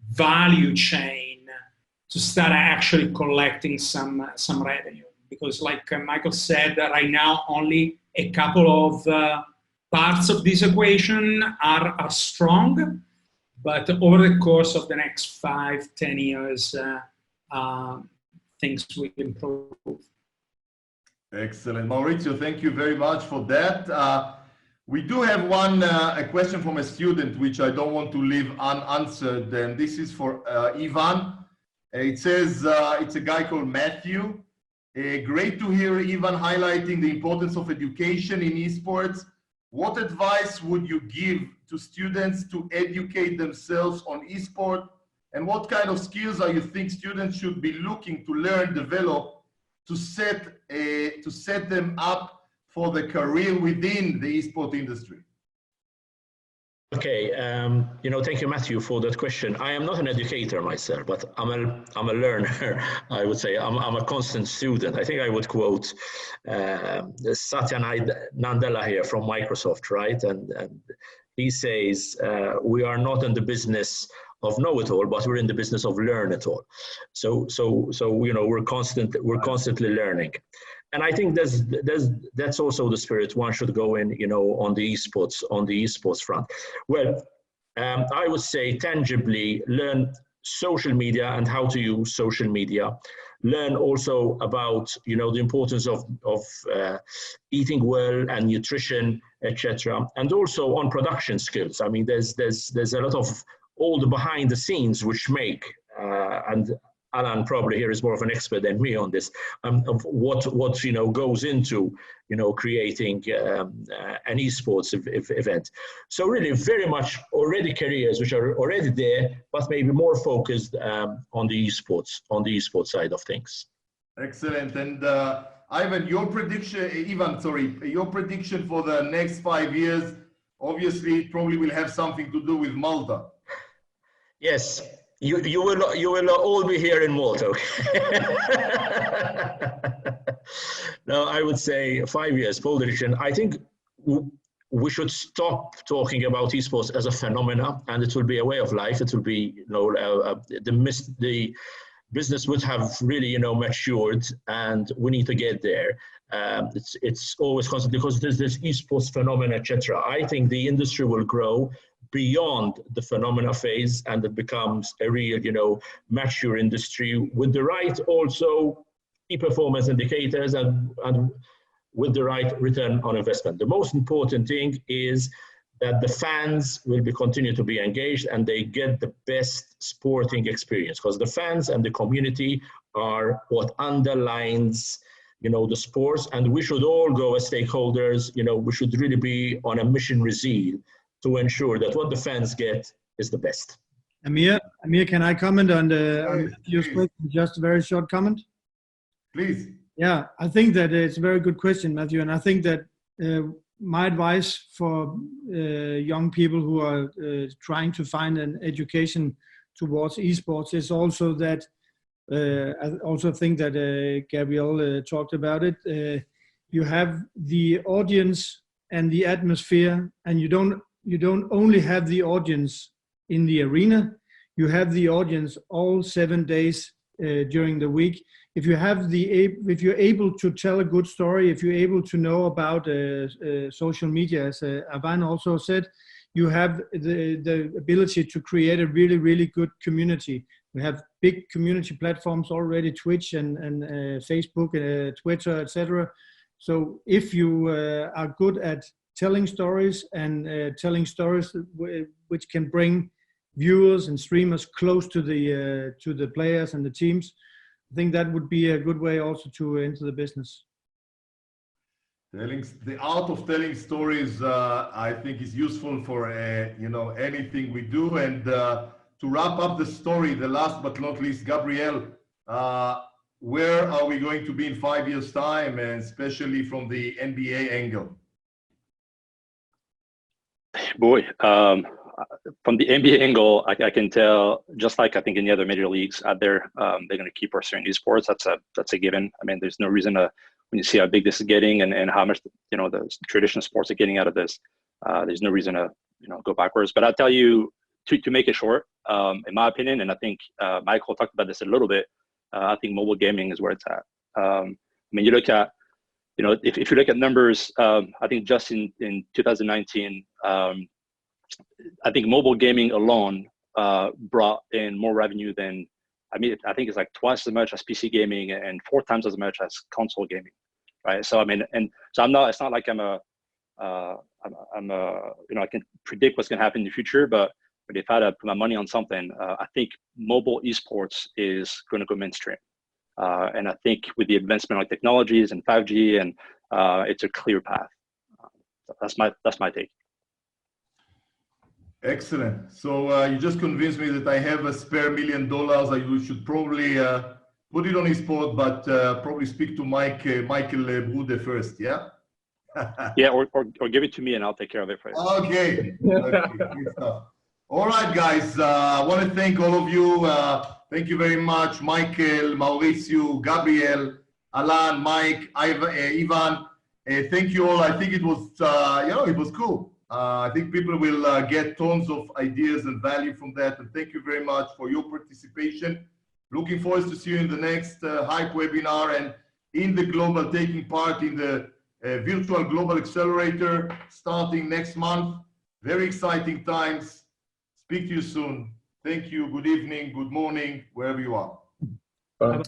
value chain to start actually collecting some revenue. Because like Michael said, right now only a couple of parts of this equation are strong, but over the course of the next 5-10 years, things will improve. Excellent. Maurizio, thank you very much for that. We do have a question from a student, which I don't want to leave unanswered, and this is for Ivan. It says, it's a guy called Matthew. Great to hear Ivan highlighting the importance of education in esports. What advice would you give to students to educate themselves on esport? And what kind of skills are you think students should be looking to learn, develop, to set them up for the career within the esport industry? Okay, thank you, Matthew, for that question. I am not an educator myself, but I'm a learner. I would say I'm a constant student. I think I would quote Satya Nadella here from Microsoft, right? And he says, we are not in the business of know-it-all, but we're in the business of learn-it-all. So we're constantly learning. And I think that's also the spirit one should go in, on the esports front. Well, I would say tangibly learn social media and how to use social media. Learn also about, the importance of eating well and nutrition, etc. And also on production skills. I mean, there's a lot of all the behind the scenes which make, and Allan probably here is more of an expert than me on this, of what goes into creating an esports event. So really very much already careers which are already there, but maybe more focused on the esports side of things. Excellent. And Ivan, your prediction for the next 5 years, obviously it probably will have something to do with Malta. Yes. You will all be here in Malta. Okay? No, I would say 5 years, pole prediction. I think we should stop talking about esports as a phenomena, and it will be a way of life. It will be, the business would have really, matured, and we need to get there. It's always constant because there's this esports phenomena, etc. I think the industry will grow beyond the phenomena phase, and it becomes a real, mature industry with the right also key performance indicators and with the right return on investment. The most important thing is that the fans will continue to be engaged and they get the best sporting experience, because the fans and the community are what underlines the sports, and we should all go as stakeholders, we should really be on a mission zeal to ensure that what the fans get is the best. Amir, can I comment on your question? Just a very short comment. Please. Yeah, I think that it's a very good question, Matthew, and I think that my advice for young people who are trying to find an education towards esports is also that I also think that Gabriel talked about it. You have the audience and the atmosphere, and you don't only have the audience in the arena, you have the audience all 7 days during the week. If you're able to tell a good story, if you're able to know about social media, as Allan also said, you have the ability to create a really, really good community. We have big community platforms already, Twitch and Facebook, Twitter, etc. So if you are good at telling stories and telling stories which can bring viewers and streamers close to the players and the teams, I think that would be a good way also to enter the business. The art of telling stories, I think, is useful for anything we do. And to wrap up the story, the last but not least, Gabriel, where are we going to be in 5 years' time, and especially from the NBA angle? Boy, from the NBA angle, I can tell, just like I think any other major leagues out there, they're going to keep pursuing esports. That's a given. I mean, there's no reason to, when you see how big this is getting and how much, you know, the traditional sports are getting out of this, there's no reason to, you know, go backwards. But I'll tell you, to make it short, in my opinion, and I think Michael talked about this a little bit, I think mobile gaming is where it's at. I mean, you look at, you know, if you look at numbers, I think just in 2019, I think mobile gaming alone brought in more revenue than, I mean, I think it's like twice as much as PC gaming and 4 times as much as console gaming, right? So I mean, and so I'm not. It's not like I'm a, you know, I can predict what's going to happen in the future, but if I had to put my money on something, I think mobile esports is going to go mainstream. And I think with the advancement of technologies and 5G, and it's a clear path. That's my take. Excellent. So you just convinced me that I have a spare $1 million. I should probably put it on eSport, but probably speak to Michael Brude first. Yeah. Yeah, or give it to me and I'll take care of it for you. Okay. Good stuff. All right, guys. I want to thank all of you. Thank you very much, Michael, Mauricio, Gabriel, Allan, Mike, Ivan. Thank you all. I think it was, you know, it was cool. I think people will get tons of ideas and value from that. And thank you very much for your participation. Looking forward to see you in the next Hype webinar and in the global, taking part in the virtual global accelerator starting next month. Very exciting times. Speak to you soon. Thank you. Good evening, good morning, wherever you are. Bye.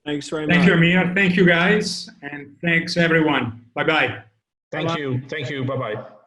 Thanks very much. Thank you, Amir. Thank you, guys. And thanks, everyone. Bye-bye. Thank you. Thank you. Bye-bye.